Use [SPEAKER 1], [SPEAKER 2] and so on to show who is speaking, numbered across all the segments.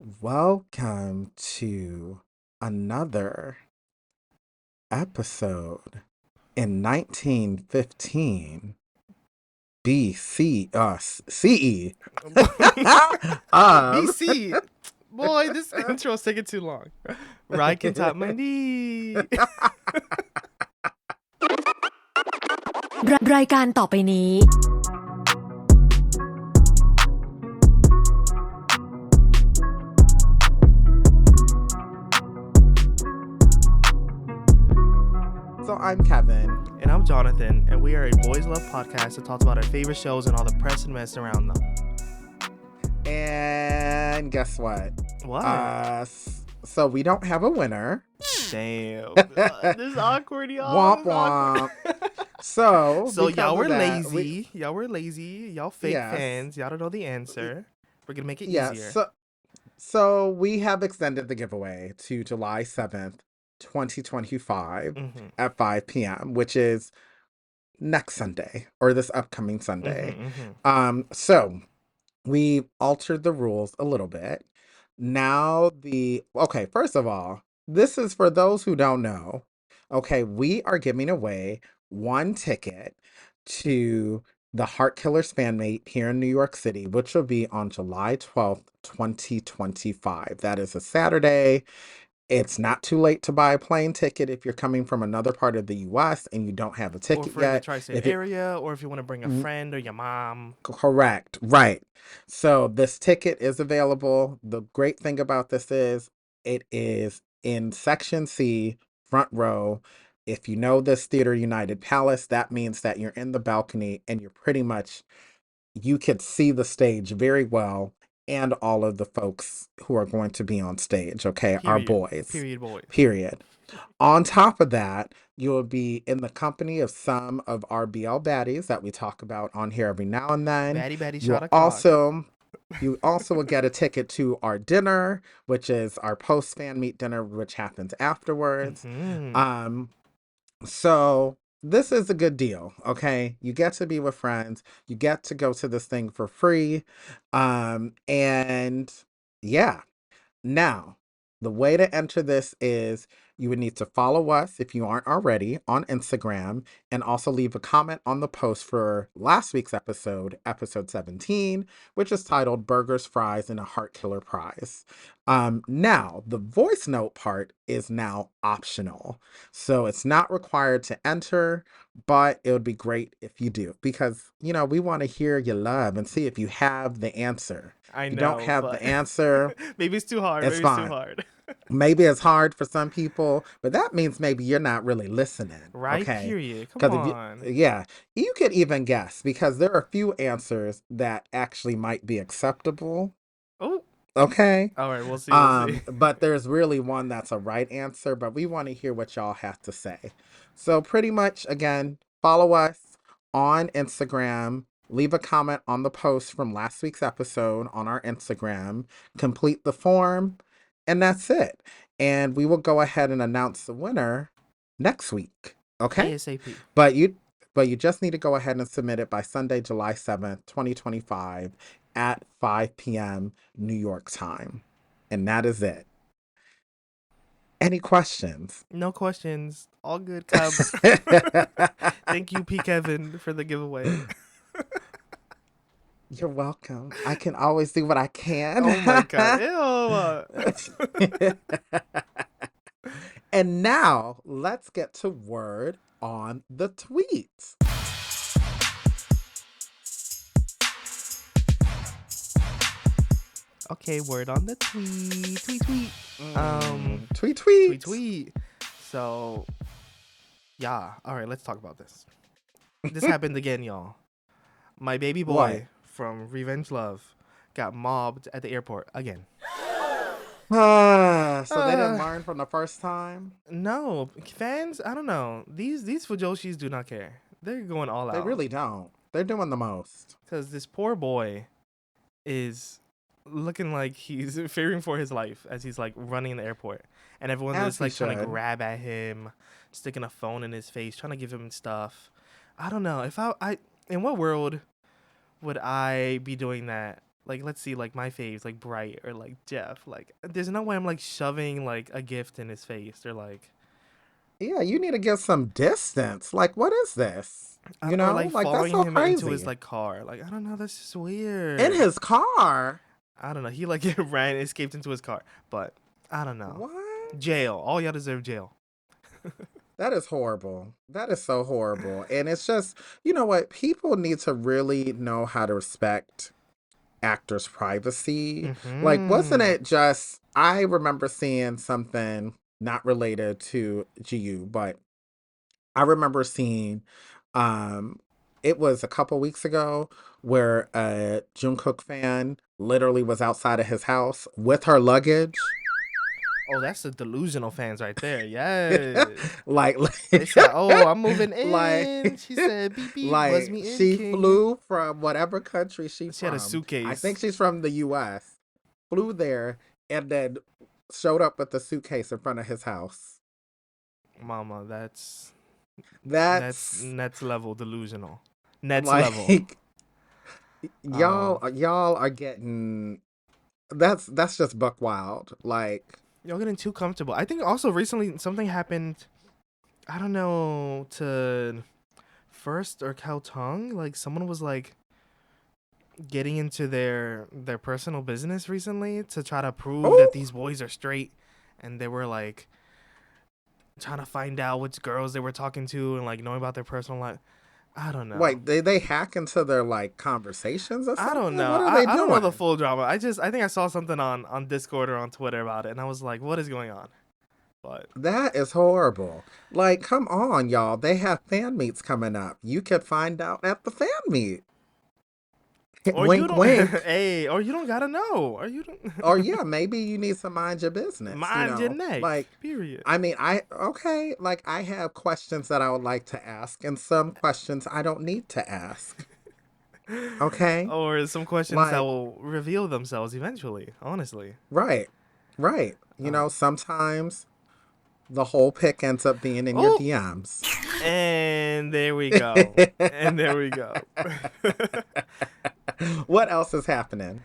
[SPEAKER 1] Welcome to another episode in 1915 BC, CE. um,
[SPEAKER 2] BC. Boy, this intro's taking too long. RyCanTopMyKnee.
[SPEAKER 3] รายการต่อไปนี้
[SPEAKER 1] so I'm Kevin.
[SPEAKER 2] And I'm Jonathan, and we are a boys love podcast that talks about our favorite shows and all the press and mess around them.
[SPEAKER 1] And guess what?
[SPEAKER 2] What?
[SPEAKER 1] So we don't have a winner.
[SPEAKER 2] Damn. This is awkward, y'all.
[SPEAKER 1] Womp womp. So
[SPEAKER 2] y'all were lazy. Y'all were lazy. Y'all fake fans. Y'all don't know the answer. We're going to make it easier.
[SPEAKER 1] So we have extended the giveaway to July 7th, 2025 at 5 p.m., which is next Sunday or this upcoming Sunday. So we altered the rules a little bit. Now first of all, this is for those who don't know. Okay, we are giving away one ticket to the Heart Killers fan mate here in New York City, which will be on July 12th, 2025. That is a Saturday. It's not too late to buy a plane ticket if you're coming from another part of the U.S. and you don't have a ticket
[SPEAKER 2] or for
[SPEAKER 1] yet.
[SPEAKER 2] the tri-state area, or if you want to bring a friend or your mom.
[SPEAKER 1] Correct. Right. So this ticket is available. The great thing about this is it is in Section C, front row. If you know this Theater United Palace, that means that you're in the balcony and you could see the stage very well and all of the folks who are going to be on stage, okay?
[SPEAKER 2] Period.
[SPEAKER 1] Our boys.
[SPEAKER 2] Boys.
[SPEAKER 1] Period. On top of that, you'll be in the company of some of our BL baddies that we talk about on here every now and then.
[SPEAKER 2] Baddie,
[SPEAKER 1] You also will get a ticket to our dinner, which is our post-fan meet dinner, which happens afterwards. So this is a good deal, okay? You get to be with friends. You get to go to this thing for free. And yeah. Now, the way to enter this is you would need to follow us if you aren't already on Instagram, and also leave a comment on the post for last week's episode 17, which is titled Burgers, Fries, and a Heart Killer Prize. Now, the voice note part is now optional. So it's not required to enter, but it would be great if you do, because, we want to hear your love and see if you have the answer.
[SPEAKER 2] I know.
[SPEAKER 1] If you don't have the answer.
[SPEAKER 2] Maybe it's too hard.
[SPEAKER 1] It's fine. Maybe it's hard for some people, but that means maybe you're not really listening.
[SPEAKER 2] Right,
[SPEAKER 1] okay?
[SPEAKER 2] Period. Come on.
[SPEAKER 1] You could even guess, because there are a few answers that actually might be acceptable.
[SPEAKER 2] Oh.
[SPEAKER 1] Okay.
[SPEAKER 2] All right, we'll see.
[SPEAKER 1] But there's really one that's a right answer, but we want to hear what y'all have to say. So pretty much, again, follow us on Instagram. Leave a comment on the post from last week's episode on our Instagram. Complete the form, and that's it. And we will go ahead and announce the winner next week. Okay?
[SPEAKER 2] ASAP.
[SPEAKER 1] But you just need to go ahead and submit it by Sunday, July 7th, 2025 at 5 p.m. New York time. And that is it. Any questions?
[SPEAKER 2] No questions. All good, Cubs. Thank you, P. Kevin, for the giveaway.
[SPEAKER 1] You're welcome. I can always do what I can.
[SPEAKER 2] Oh my God. Ew.
[SPEAKER 1] And now let's get to word on the tweets.
[SPEAKER 2] Okay, word on the tweet. Tweet. So, yeah. All right, let's talk about this. This happened again, y'all. My baby boy from Revenge Love got mobbed at the airport again.
[SPEAKER 1] So they didn't learn from the first time?
[SPEAKER 2] No. Fans, I don't know. These Fujoshis do not care. They're going all out.
[SPEAKER 1] They really don't. They're doing the most.
[SPEAKER 2] Because this poor boy is looking like he's fearing for his life as he's like running the airport. And everyone's just like trying to grab at him, sticking a phone in his face, trying to give him stuff. I don't know. If I in what world would I be doing that? like let's see, like my faves, like Bright or like Jeff. Like, there's no way I'm like shoving like a gift in his face. They're like,
[SPEAKER 1] Yeah, you need to give some distance. Like, what is this?
[SPEAKER 2] I don't, or like
[SPEAKER 1] Like that's
[SPEAKER 2] following
[SPEAKER 1] so
[SPEAKER 2] him into his
[SPEAKER 1] crazy.
[SPEAKER 2] like car. Like, I don't know, that's just
[SPEAKER 1] In
[SPEAKER 2] weird.
[SPEAKER 1] his car.
[SPEAKER 2] I don't know. He like ran, escaped into his car, but I don't know.
[SPEAKER 1] What?
[SPEAKER 2] Jail. All y'all deserve jail.
[SPEAKER 1] That is horrible. That is so horrible. And it's just, you know what? People need to really know how to respect actors' privacy. Like, wasn't
[SPEAKER 2] Mm-hmm.
[SPEAKER 1] it just, I remember seeing something not related to GU, but I remember seeing, um, it was a couple weeks ago where a Jungkook fan literally was outside of his house with her luggage.
[SPEAKER 2] Oh, that's the delusional fans right there. Yes.
[SPEAKER 1] like,
[SPEAKER 2] They said, "Oh, I'm moving
[SPEAKER 1] like,
[SPEAKER 2] in." She said, "Beep beep, buzz
[SPEAKER 1] like
[SPEAKER 2] me in,
[SPEAKER 1] she
[SPEAKER 2] king."
[SPEAKER 1] flew from whatever country she's
[SPEAKER 2] She had a
[SPEAKER 1] from. I think
[SPEAKER 2] suitcase.
[SPEAKER 1] she's from the US. Flew there and then showed up with the suitcase in front of his house.
[SPEAKER 2] Mama, that's
[SPEAKER 1] That's
[SPEAKER 2] next level delusional. Next level.
[SPEAKER 1] like
[SPEAKER 2] Um,
[SPEAKER 1] y'all are getting that's just buck wild. Like,
[SPEAKER 2] y'all getting too comfortable. I think also recently something happened. I don't know, to First or Cal Tongue. Like someone was like getting into their personal business recently to try to prove that
[SPEAKER 1] oh,
[SPEAKER 2] these boys are straight, and they were like trying to find out which girls they were talking to and like knowing about their personal life. I don't know.
[SPEAKER 1] wait, they hack into their like conversations or
[SPEAKER 2] I don't
[SPEAKER 1] something?
[SPEAKER 2] know.
[SPEAKER 1] What are they
[SPEAKER 2] I don't know the
[SPEAKER 1] doing?
[SPEAKER 2] full drama. I think I saw something on Discord or on Twitter about it, and I was like, what is going on? But
[SPEAKER 1] That is horrible. Like, come on, y'all. They have fan meets coming up. You could find out at the fan meet.
[SPEAKER 2] or you
[SPEAKER 1] Wink,
[SPEAKER 2] don't,
[SPEAKER 1] wink.
[SPEAKER 2] hey, or you don't gotta know, or you
[SPEAKER 1] Or
[SPEAKER 2] don't
[SPEAKER 1] yeah, maybe you need to mind your business, you
[SPEAKER 2] mind your
[SPEAKER 1] know?
[SPEAKER 2] neck.
[SPEAKER 1] Like,
[SPEAKER 2] Period.
[SPEAKER 1] I mean, okay, like I have questions that I would like to ask and some questions I don't need to ask. Okay?
[SPEAKER 2] Or some questions that
[SPEAKER 1] Like,
[SPEAKER 2] will reveal themselves eventually. Honestly.
[SPEAKER 1] right, right. You
[SPEAKER 2] Uh,
[SPEAKER 1] know, sometimes the whole pic ends up being in your
[SPEAKER 2] oh,
[SPEAKER 1] DMs.
[SPEAKER 2] and there we go. And there we go.
[SPEAKER 1] What else is happening?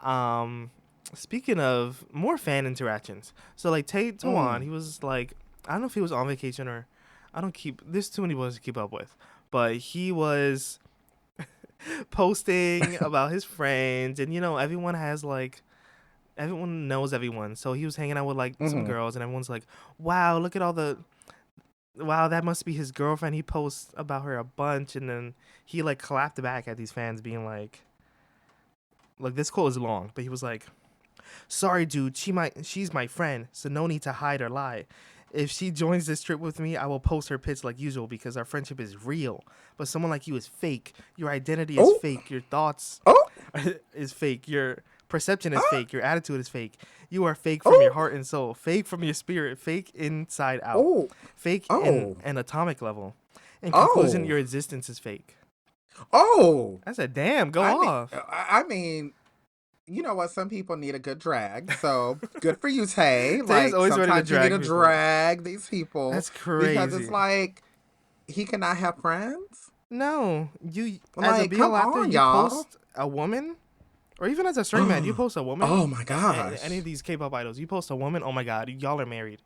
[SPEAKER 2] um, Speaking of more fan interactions, so like Tate Tawan,
[SPEAKER 1] Mm.
[SPEAKER 2] he was like, I don't know if he was on vacation or, I don't keep. There's too many boys to keep up with, but he was posting about his friends, and everyone has like. Everyone knows everyone, so he was hanging out with like some
[SPEAKER 1] Hmm.
[SPEAKER 2] girls, and everyone's like, "Wow, look at all the wow, that must be his girlfriend." He posts about her a bunch, and then he like clapped back at these fans, being like this quote is long, but he was like, "Sorry, dude, she's my friend, so no need to hide or lie. If she joins this trip with me, I will post her pics like usual because our friendship is real. But someone like you is fake. Your identity is
[SPEAKER 1] Oh,
[SPEAKER 2] fake. Your thoughts
[SPEAKER 1] oh,
[SPEAKER 2] is fake. Your perception is
[SPEAKER 1] ah,
[SPEAKER 2] fake. Your attitude is fake. You are fake from your
[SPEAKER 1] oh,
[SPEAKER 2] heart and soul, fake from your spirit, fake inside out,
[SPEAKER 1] oh,
[SPEAKER 2] fake in
[SPEAKER 1] oh,
[SPEAKER 2] an atomic level. In conclusion,
[SPEAKER 1] oh,
[SPEAKER 2] your existence is fake."
[SPEAKER 1] oh.
[SPEAKER 2] I said, "Damn, go
[SPEAKER 1] I mean,
[SPEAKER 2] off."
[SPEAKER 1] you know what? Some people need a good drag. So good for you, Tay.
[SPEAKER 2] Tay is
[SPEAKER 1] Like
[SPEAKER 2] always ready to
[SPEAKER 1] sometimes you need
[SPEAKER 2] drag
[SPEAKER 1] to
[SPEAKER 2] people.
[SPEAKER 1] drag these people
[SPEAKER 2] That's
[SPEAKER 1] because it's
[SPEAKER 2] crazy.
[SPEAKER 1] like he cannot have friends.
[SPEAKER 2] No, you as a
[SPEAKER 1] Like, come
[SPEAKER 2] BL actor,
[SPEAKER 1] on,
[SPEAKER 2] you
[SPEAKER 1] y'all.
[SPEAKER 2] post a woman, or even as a straight man, you post a woman.
[SPEAKER 1] Oh my
[SPEAKER 2] Any
[SPEAKER 1] gosh.
[SPEAKER 2] of these K-pop idols, you post a woman. Oh my God, y'all are married,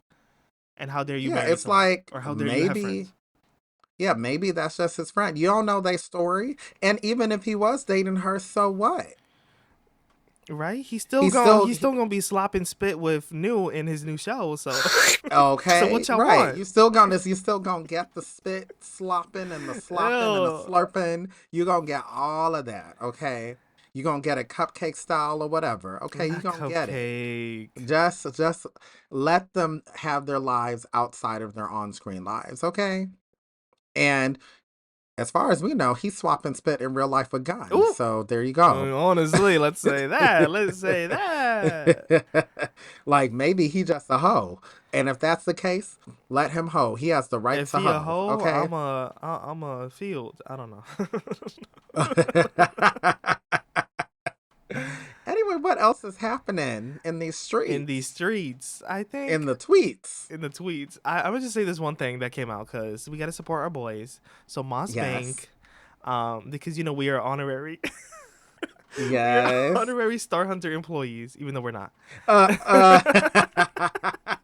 [SPEAKER 2] and how dare you
[SPEAKER 1] Yeah,
[SPEAKER 2] marry
[SPEAKER 1] it's
[SPEAKER 2] someone,
[SPEAKER 1] like
[SPEAKER 2] or how dare you have
[SPEAKER 1] maybe,
[SPEAKER 2] friends,
[SPEAKER 1] yeah, maybe that's just his friend. You don't know their story. And even if he was dating her, so what?
[SPEAKER 2] right?
[SPEAKER 1] He's still
[SPEAKER 2] He's still gonna be slopping spit with New in his new show. So, so
[SPEAKER 1] okay,
[SPEAKER 2] what y'all
[SPEAKER 1] right.
[SPEAKER 2] want?
[SPEAKER 1] You still gonna get the spit slopping and the slopping and the
[SPEAKER 2] Ew,
[SPEAKER 1] slurping. You gonna get all of that, okay? You gonna get it cupcake style or whatever. Okay, you
[SPEAKER 2] not
[SPEAKER 1] gonna get it.
[SPEAKER 2] cupcake.
[SPEAKER 1] Just let them have their lives outside of their on-screen lives, okay? And as far as we know, he's swapping spit in real life with guns.
[SPEAKER 2] Ooh,
[SPEAKER 1] So there you go.
[SPEAKER 2] honestly, let's say that. Let's say that.
[SPEAKER 1] Like maybe he just a hoe. And if that's the case, let him hoe. He has the right
[SPEAKER 2] If
[SPEAKER 1] to
[SPEAKER 2] he a
[SPEAKER 1] hoe.
[SPEAKER 2] hoe,
[SPEAKER 1] Okay.
[SPEAKER 2] I'm a field. I don't know.
[SPEAKER 1] Anyway, what else is happening in these
[SPEAKER 2] In these
[SPEAKER 1] streets?
[SPEAKER 2] streets, I
[SPEAKER 1] In
[SPEAKER 2] think
[SPEAKER 1] the tweets?
[SPEAKER 2] in the tweets, I would just say this one thing that came out because we got to support our boys. So Moss
[SPEAKER 1] Yes.
[SPEAKER 2] Bank, because we are honorary. We are
[SPEAKER 1] Yes.
[SPEAKER 2] honorary Star Hunter employees, even though we're not.
[SPEAKER 1] Uh, uh.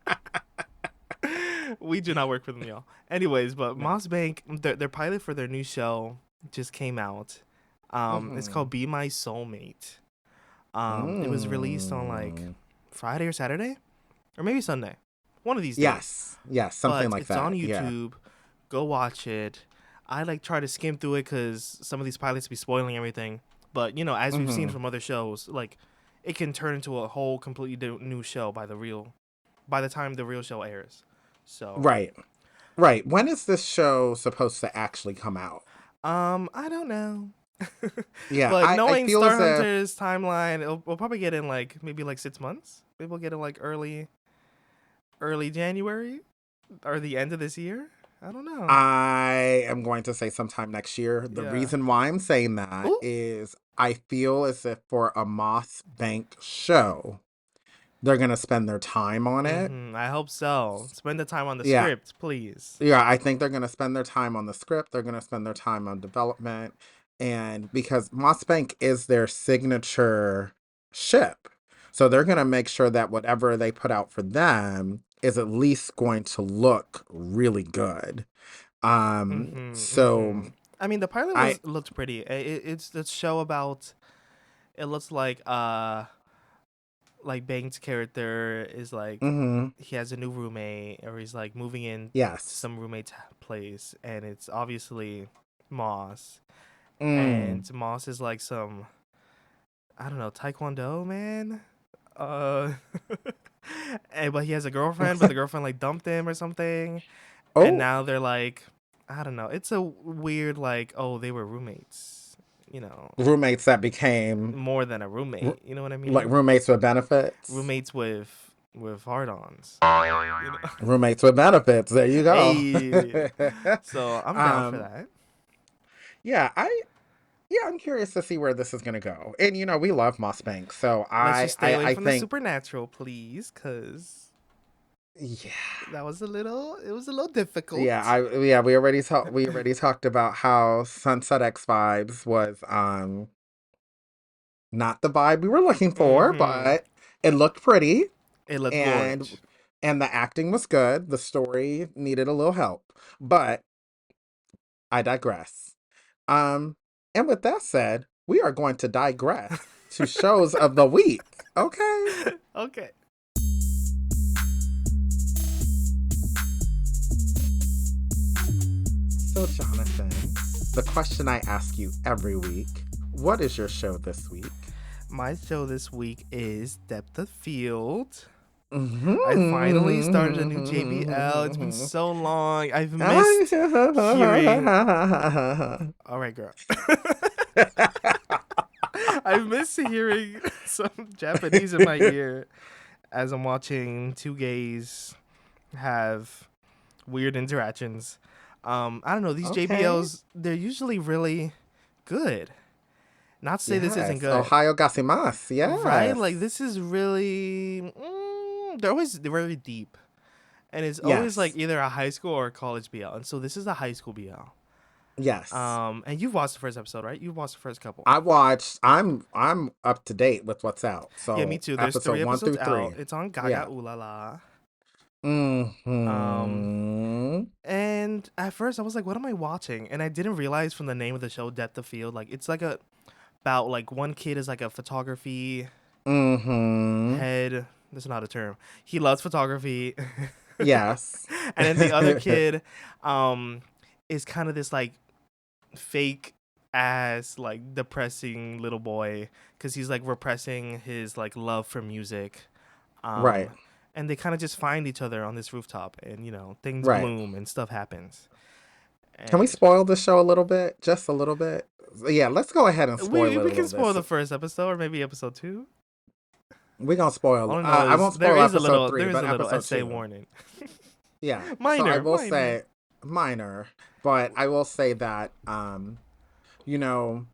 [SPEAKER 2] We do not work for them, y'all. Anyways, but
[SPEAKER 1] No.
[SPEAKER 2] Moss Bank, their pilot for their new show just came out. It's
[SPEAKER 1] Mm-hmm.
[SPEAKER 2] called Be My Soulmate. It was released on like
[SPEAKER 1] Mm.
[SPEAKER 2] Friday or Saturday, or maybe Sunday, one of these days.
[SPEAKER 1] Yes. Yes. Something
[SPEAKER 2] But
[SPEAKER 1] like
[SPEAKER 2] it's on
[SPEAKER 1] that. Yeah.
[SPEAKER 2] YouTube. Go watch it. I like try to skim through it because some of these pilots be spoiling everything. But as we've seen
[SPEAKER 1] Mm-hmm.
[SPEAKER 2] from other shows, like it can turn into a whole completely new show by the time the real show airs. So,
[SPEAKER 1] Right. Right. When is this show supposed to actually come out?
[SPEAKER 2] I don't know.
[SPEAKER 1] Yeah,
[SPEAKER 2] But
[SPEAKER 1] I
[SPEAKER 2] knowing
[SPEAKER 1] feel
[SPEAKER 2] Star
[SPEAKER 1] as if
[SPEAKER 2] Hunter's timeline, we'll probably get in like maybe like 6 months. Maybe we'll get in like early January or the end of this year. I don't know.
[SPEAKER 1] I am going to say sometime next year. The
[SPEAKER 2] Yeah.
[SPEAKER 1] reason why I'm saying that
[SPEAKER 2] Ooh.
[SPEAKER 1] is I feel as if for a Moss Bank show, they're going to spend their time on it.
[SPEAKER 2] I hope so. Spend the time on the
[SPEAKER 1] Yeah.
[SPEAKER 2] script, please.
[SPEAKER 1] Yeah, I think they're going to spend their time on the script. They're going to spend their time on development. And because Moss Bank is their signature ship. So they're going to make sure that whatever they put out for them is at least going to look really good. So
[SPEAKER 2] I mean, the pilot
[SPEAKER 1] I,
[SPEAKER 2] looked pretty. It's the show about. It looks like Bang's character is like
[SPEAKER 1] mm-hmm,
[SPEAKER 2] he has a new roommate, or he's like moving in to
[SPEAKER 1] yes.
[SPEAKER 2] some roommate's place, and it's obviously Moss,
[SPEAKER 1] Mm.
[SPEAKER 2] and Moss is like some, I don't know, Taekwondo man. Uh, but he has a girlfriend, but the girlfriend like dumped him or something, and
[SPEAKER 1] Oh,
[SPEAKER 2] now they're like, I don't know. It's a weird like, oh, they were roommates, you know,
[SPEAKER 1] roommates that became
[SPEAKER 2] more than a
[SPEAKER 1] r-
[SPEAKER 2] roommate. You know what I
[SPEAKER 1] like
[SPEAKER 2] mean?
[SPEAKER 1] roommates with benefits.
[SPEAKER 2] Roommates with hard-ons. You know.
[SPEAKER 1] Roommates with benefits. There you go.
[SPEAKER 2] Hey. So I'm down for
[SPEAKER 1] um,
[SPEAKER 2] that.
[SPEAKER 1] yeah, I'm curious to see where this is gonna go. And we love Moss Bank, so
[SPEAKER 2] Let's just stay away
[SPEAKER 1] I
[SPEAKER 2] from the
[SPEAKER 1] think
[SPEAKER 2] supernatural, please, cause
[SPEAKER 1] yeah.
[SPEAKER 2] it was a little difficult.
[SPEAKER 1] We already talked about how Sunset X Vibes was not the vibe we were looking for,
[SPEAKER 2] Mm-hmm.
[SPEAKER 1] but it looked pretty
[SPEAKER 2] It looked
[SPEAKER 1] and
[SPEAKER 2] gorge.
[SPEAKER 1] the acting was good. The story needed a little help, but I digress. Um, and with that said, we are going to digress to shows of the week. Okay.
[SPEAKER 2] Okay.
[SPEAKER 1] So, Jonathan, the question I ask you every week: what is your show this week?
[SPEAKER 2] My show this week is Depth of Field. I finally started a new JBL. It's been
[SPEAKER 1] Mm-hmm.
[SPEAKER 2] so long. I've missed hearing. All right, girl. I've missed hearing some Japanese in my ear as I'm watching two gays have weird interactions. I don't know. These
[SPEAKER 1] Okay.
[SPEAKER 2] JBLs, they're usually really good. Not to say this isn't
[SPEAKER 1] Yes.
[SPEAKER 2] good,
[SPEAKER 1] Ohio gasimas.
[SPEAKER 2] right? Like
[SPEAKER 1] Yes.
[SPEAKER 2] this is really. They're very deep, and it's always like
[SPEAKER 1] Yes.
[SPEAKER 2] either a high school or a college BL, and so this is a high school BL.
[SPEAKER 1] Yes.
[SPEAKER 2] And you've watched the first episode, right? You've watched the first couple.
[SPEAKER 1] I watched. I'm up to date with what's out.
[SPEAKER 2] Yeah, me
[SPEAKER 1] So
[SPEAKER 2] too. There's
[SPEAKER 1] episode
[SPEAKER 2] three
[SPEAKER 1] one
[SPEAKER 2] episodes
[SPEAKER 1] through
[SPEAKER 2] out.
[SPEAKER 1] three.
[SPEAKER 2] It's on Gaga
[SPEAKER 1] Yeah.
[SPEAKER 2] Ooh La La. Um,
[SPEAKER 1] Hmm.
[SPEAKER 2] and at first I was like, "What am I watching?" And I didn't realize from the name of the show, Depth of Field, like it's like about like one kid is like a photography
[SPEAKER 1] Hmm.
[SPEAKER 2] head. That's not a term. He loves photography,
[SPEAKER 1] Yes.
[SPEAKER 2] and then the other kid, um, is kind of this like fake ass like depressing little boy because he's like repressing his like love for music.
[SPEAKER 1] Right.
[SPEAKER 2] Um, and they kind of just find each other on this rooftop, and things
[SPEAKER 1] Right.
[SPEAKER 2] bloom and stuff happens.
[SPEAKER 1] Can we
[SPEAKER 2] And
[SPEAKER 1] spoil the show a little bit? Just a little bit? Yeah, let's go ahead and spoil it
[SPEAKER 2] we
[SPEAKER 1] a
[SPEAKER 2] can
[SPEAKER 1] little bit.
[SPEAKER 2] spoil the
[SPEAKER 1] So
[SPEAKER 2] first episode or maybe episode 2.
[SPEAKER 1] we're gonna spoil.
[SPEAKER 2] All I know
[SPEAKER 1] I
[SPEAKER 2] is
[SPEAKER 1] won't spoil episode
[SPEAKER 2] there
[SPEAKER 1] three,
[SPEAKER 2] is
[SPEAKER 1] but
[SPEAKER 2] a little
[SPEAKER 1] episode
[SPEAKER 2] essay
[SPEAKER 1] two.
[SPEAKER 2] warning.
[SPEAKER 1] Yeah. So I
[SPEAKER 2] minor,
[SPEAKER 1] will
[SPEAKER 2] minor.
[SPEAKER 1] say minor, but I will say that you know,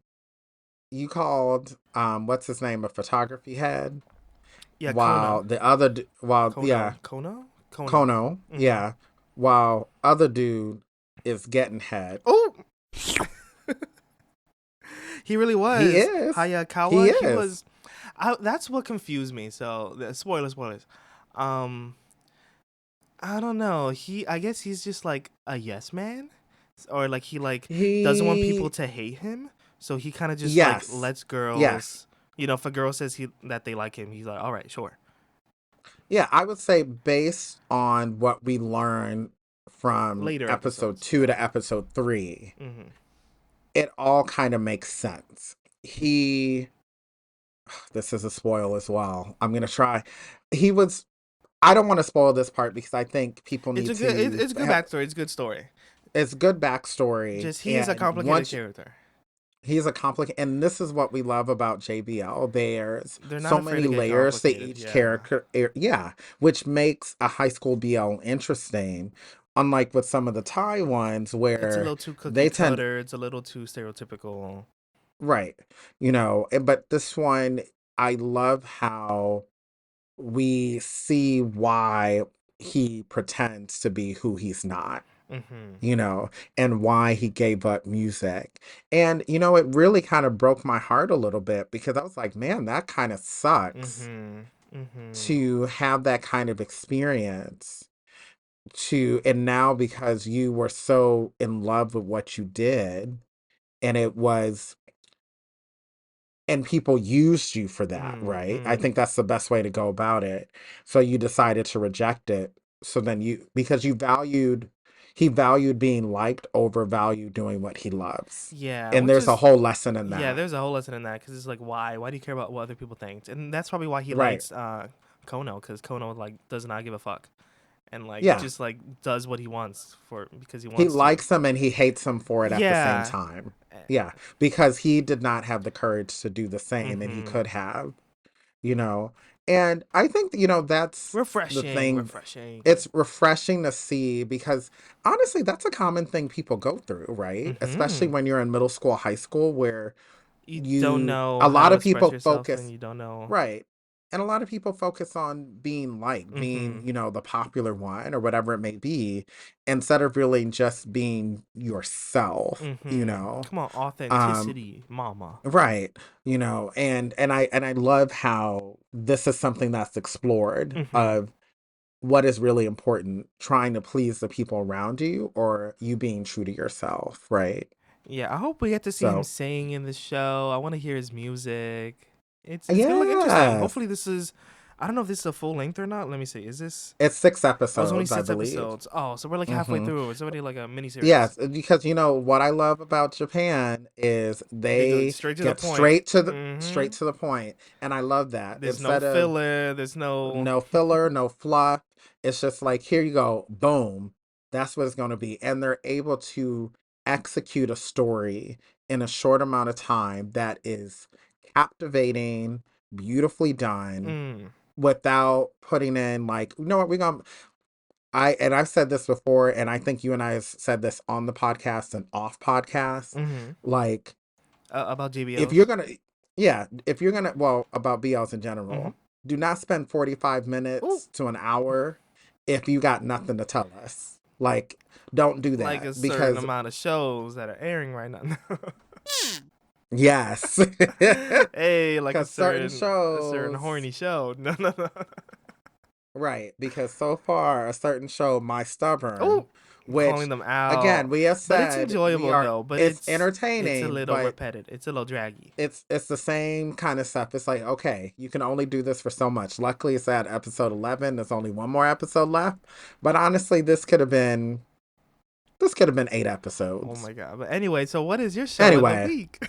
[SPEAKER 1] you called what's his name a photography head,
[SPEAKER 2] Yeah, Kona,
[SPEAKER 1] while the other while yeah,
[SPEAKER 2] Kona.
[SPEAKER 1] Kono,
[SPEAKER 2] Mm-hmm.
[SPEAKER 1] yeah, while other dude is getting head.
[SPEAKER 2] Oh, He really
[SPEAKER 1] He
[SPEAKER 2] was.
[SPEAKER 1] is. He
[SPEAKER 2] Hayakawa, he
[SPEAKER 1] is.
[SPEAKER 2] was. That's what confused me. So, spoilers. Um, I don't know. I guess he's just like a yes man, or like he like doesn't want people
[SPEAKER 1] He
[SPEAKER 2] to hate him. So he kind of just like
[SPEAKER 1] yes.
[SPEAKER 2] lets
[SPEAKER 1] Yes.
[SPEAKER 2] girls. If a girl says that they like him, he's like, all right, sure.
[SPEAKER 1] Yeah, I would say based on what we learn from
[SPEAKER 2] Later
[SPEAKER 1] episode
[SPEAKER 2] episodes.
[SPEAKER 1] 2 to episode 3,
[SPEAKER 2] Mm-hmm.
[SPEAKER 1] it all kind of makes sense. He this is a spoil as well. I'm going to try. He was I don't want to spoil this part because I think people
[SPEAKER 2] It's
[SPEAKER 1] need
[SPEAKER 2] a good.
[SPEAKER 1] to
[SPEAKER 2] It's a good
[SPEAKER 1] have
[SPEAKER 2] backstory. It's a good story.
[SPEAKER 1] it's good backstory
[SPEAKER 2] Just he is a
[SPEAKER 1] and
[SPEAKER 2] complicated
[SPEAKER 1] once
[SPEAKER 2] character.
[SPEAKER 1] he's a complicated, and this is what we love about JBL. There's
[SPEAKER 2] They're not
[SPEAKER 1] so
[SPEAKER 2] afraid
[SPEAKER 1] many
[SPEAKER 2] to get
[SPEAKER 1] layers to
[SPEAKER 2] complicated.
[SPEAKER 1] each
[SPEAKER 2] Yeah.
[SPEAKER 1] character. Yeah, which makes a high school BL interesting. Unlike with some of the Thai ones
[SPEAKER 2] It's a
[SPEAKER 1] where
[SPEAKER 2] little too cookie
[SPEAKER 1] they tend
[SPEAKER 2] cutter. It's a little too stereotypical.
[SPEAKER 1] right, but this one I love how we see why he pretends to be who he's not.
[SPEAKER 2] Mm-hmm.
[SPEAKER 1] you know, and why he gave up music. And, it really kind of broke my heart a little bit because I was like, man, that kind of sucks
[SPEAKER 2] Mm-hmm. Mm-hmm.
[SPEAKER 1] to have that kind of experience and now because you were so in love with what you did and it was and people used you for that, right? I
[SPEAKER 2] Mm-hmm.
[SPEAKER 1] think that's the best way to go about it. So you decided to reject it. So then because he valued being liked over value doing what he loves.
[SPEAKER 2] Yeah,
[SPEAKER 1] And
[SPEAKER 2] which
[SPEAKER 1] there's a
[SPEAKER 2] is
[SPEAKER 1] whole lesson in
[SPEAKER 2] yeah.
[SPEAKER 1] that.
[SPEAKER 2] There's a whole lesson in that because it's like why? Why do you care about what other people think? And that's probably why he
[SPEAKER 1] Right.
[SPEAKER 2] likes Kono because Kono like does not give a fuck and like
[SPEAKER 1] Yeah.
[SPEAKER 2] just like does what he wants because he
[SPEAKER 1] He
[SPEAKER 2] wants to.
[SPEAKER 1] likes him and he hates him for it at the same
[SPEAKER 2] Yeah.
[SPEAKER 1] time. Yeah. Because he did not have the courage to do the same and he
[SPEAKER 2] Mm-hmm.
[SPEAKER 1] could have, you know. And I think, that's the
[SPEAKER 2] Refreshing.
[SPEAKER 1] thing.
[SPEAKER 2] Refreshing.
[SPEAKER 1] It's refreshing to see because honestly, that's a common thing people go through, right? Especially
[SPEAKER 2] Mm-hmm.
[SPEAKER 1] when you're in middle school, high school, where
[SPEAKER 2] You don't know
[SPEAKER 1] a
[SPEAKER 2] how
[SPEAKER 1] lot
[SPEAKER 2] to
[SPEAKER 1] of
[SPEAKER 2] express
[SPEAKER 1] people
[SPEAKER 2] yourself and
[SPEAKER 1] focus,
[SPEAKER 2] you don't know.
[SPEAKER 1] right? And a lot of people focus on being liked, being,
[SPEAKER 2] Mm-hmm.
[SPEAKER 1] the popular one or whatever it may be, instead of really just being yourself.
[SPEAKER 2] Mm-hmm. Come on,
[SPEAKER 1] Um,
[SPEAKER 2] authenticity, mama.
[SPEAKER 1] Right. And I love how this is something that's explored
[SPEAKER 2] Mm-hmm.
[SPEAKER 1] of what is really important, trying to please the people around you or you being true to yourself, right?
[SPEAKER 2] Yeah, I hope we get to see him
[SPEAKER 1] So,
[SPEAKER 2] sing in the show. I want to hear his music. It's gonna look interesting.
[SPEAKER 1] yes,
[SPEAKER 2] Hopefully, this is. I don't know if this is a full length or not. Let me see. Is this?
[SPEAKER 1] it's 6
[SPEAKER 2] Oh, it's only
[SPEAKER 1] episodes, I
[SPEAKER 2] six
[SPEAKER 1] believe.
[SPEAKER 2] episodes. Oh, so we're like halfway
[SPEAKER 1] Mhm.
[SPEAKER 2] through. It's already like a mini series.
[SPEAKER 1] Yes, because what I love about Japan is
[SPEAKER 2] They go
[SPEAKER 1] they
[SPEAKER 2] straight to the
[SPEAKER 1] get
[SPEAKER 2] point.
[SPEAKER 1] straight
[SPEAKER 2] Mm-hmm.
[SPEAKER 1] to the point, and I love that.
[SPEAKER 2] There's no
[SPEAKER 1] Instead of
[SPEAKER 2] filler. There's no.
[SPEAKER 1] no filler, no fluff, it's just like here you go, boom. That's what it's going to be, and they're able to execute a story in a short amount of time that is captivating, beautifully done,
[SPEAKER 2] Mm.
[SPEAKER 1] without putting in like, you know what, we're going to I've said this before, and I think you and I have said this on the podcast and off podcast.
[SPEAKER 2] Mm-hmm.
[SPEAKER 1] Like,
[SPEAKER 2] About
[SPEAKER 1] if you're
[SPEAKER 2] JBLs.
[SPEAKER 1] gonna, yeah, if you're gonna, well, about BLs in
[SPEAKER 2] Mm-hmm.
[SPEAKER 1] general, do not spend 45
[SPEAKER 2] Oh,
[SPEAKER 1] minutes to an hour if you got nothing to tell us. Like, don't do
[SPEAKER 2] like
[SPEAKER 1] that
[SPEAKER 2] a certain
[SPEAKER 1] because
[SPEAKER 2] amount of shows that are airing right now.
[SPEAKER 1] yes,
[SPEAKER 2] Hey, like
[SPEAKER 1] because certain
[SPEAKER 2] a certain
[SPEAKER 1] shows,
[SPEAKER 2] horny show. No, no, no.
[SPEAKER 1] right? Because so far, a certain show, My
[SPEAKER 2] Oh,
[SPEAKER 1] Stubborn, which
[SPEAKER 2] calling them
[SPEAKER 1] again
[SPEAKER 2] out.
[SPEAKER 1] we have
[SPEAKER 2] But it's
[SPEAKER 1] said
[SPEAKER 2] enjoyable though. But
[SPEAKER 1] it's
[SPEAKER 2] it's a
[SPEAKER 1] entertaining,
[SPEAKER 2] little
[SPEAKER 1] but
[SPEAKER 2] repetitive. It's a little draggy.
[SPEAKER 1] it's the same kind of stuff. It's like, okay, you can only do this for so much. Luckily, it's at episode 11. There's only one more episode left. But honestly, this could have been 8
[SPEAKER 2] Oh
[SPEAKER 1] episodes.
[SPEAKER 2] my god. But anyway, so what is your show of the
[SPEAKER 1] Anyway,
[SPEAKER 2] week?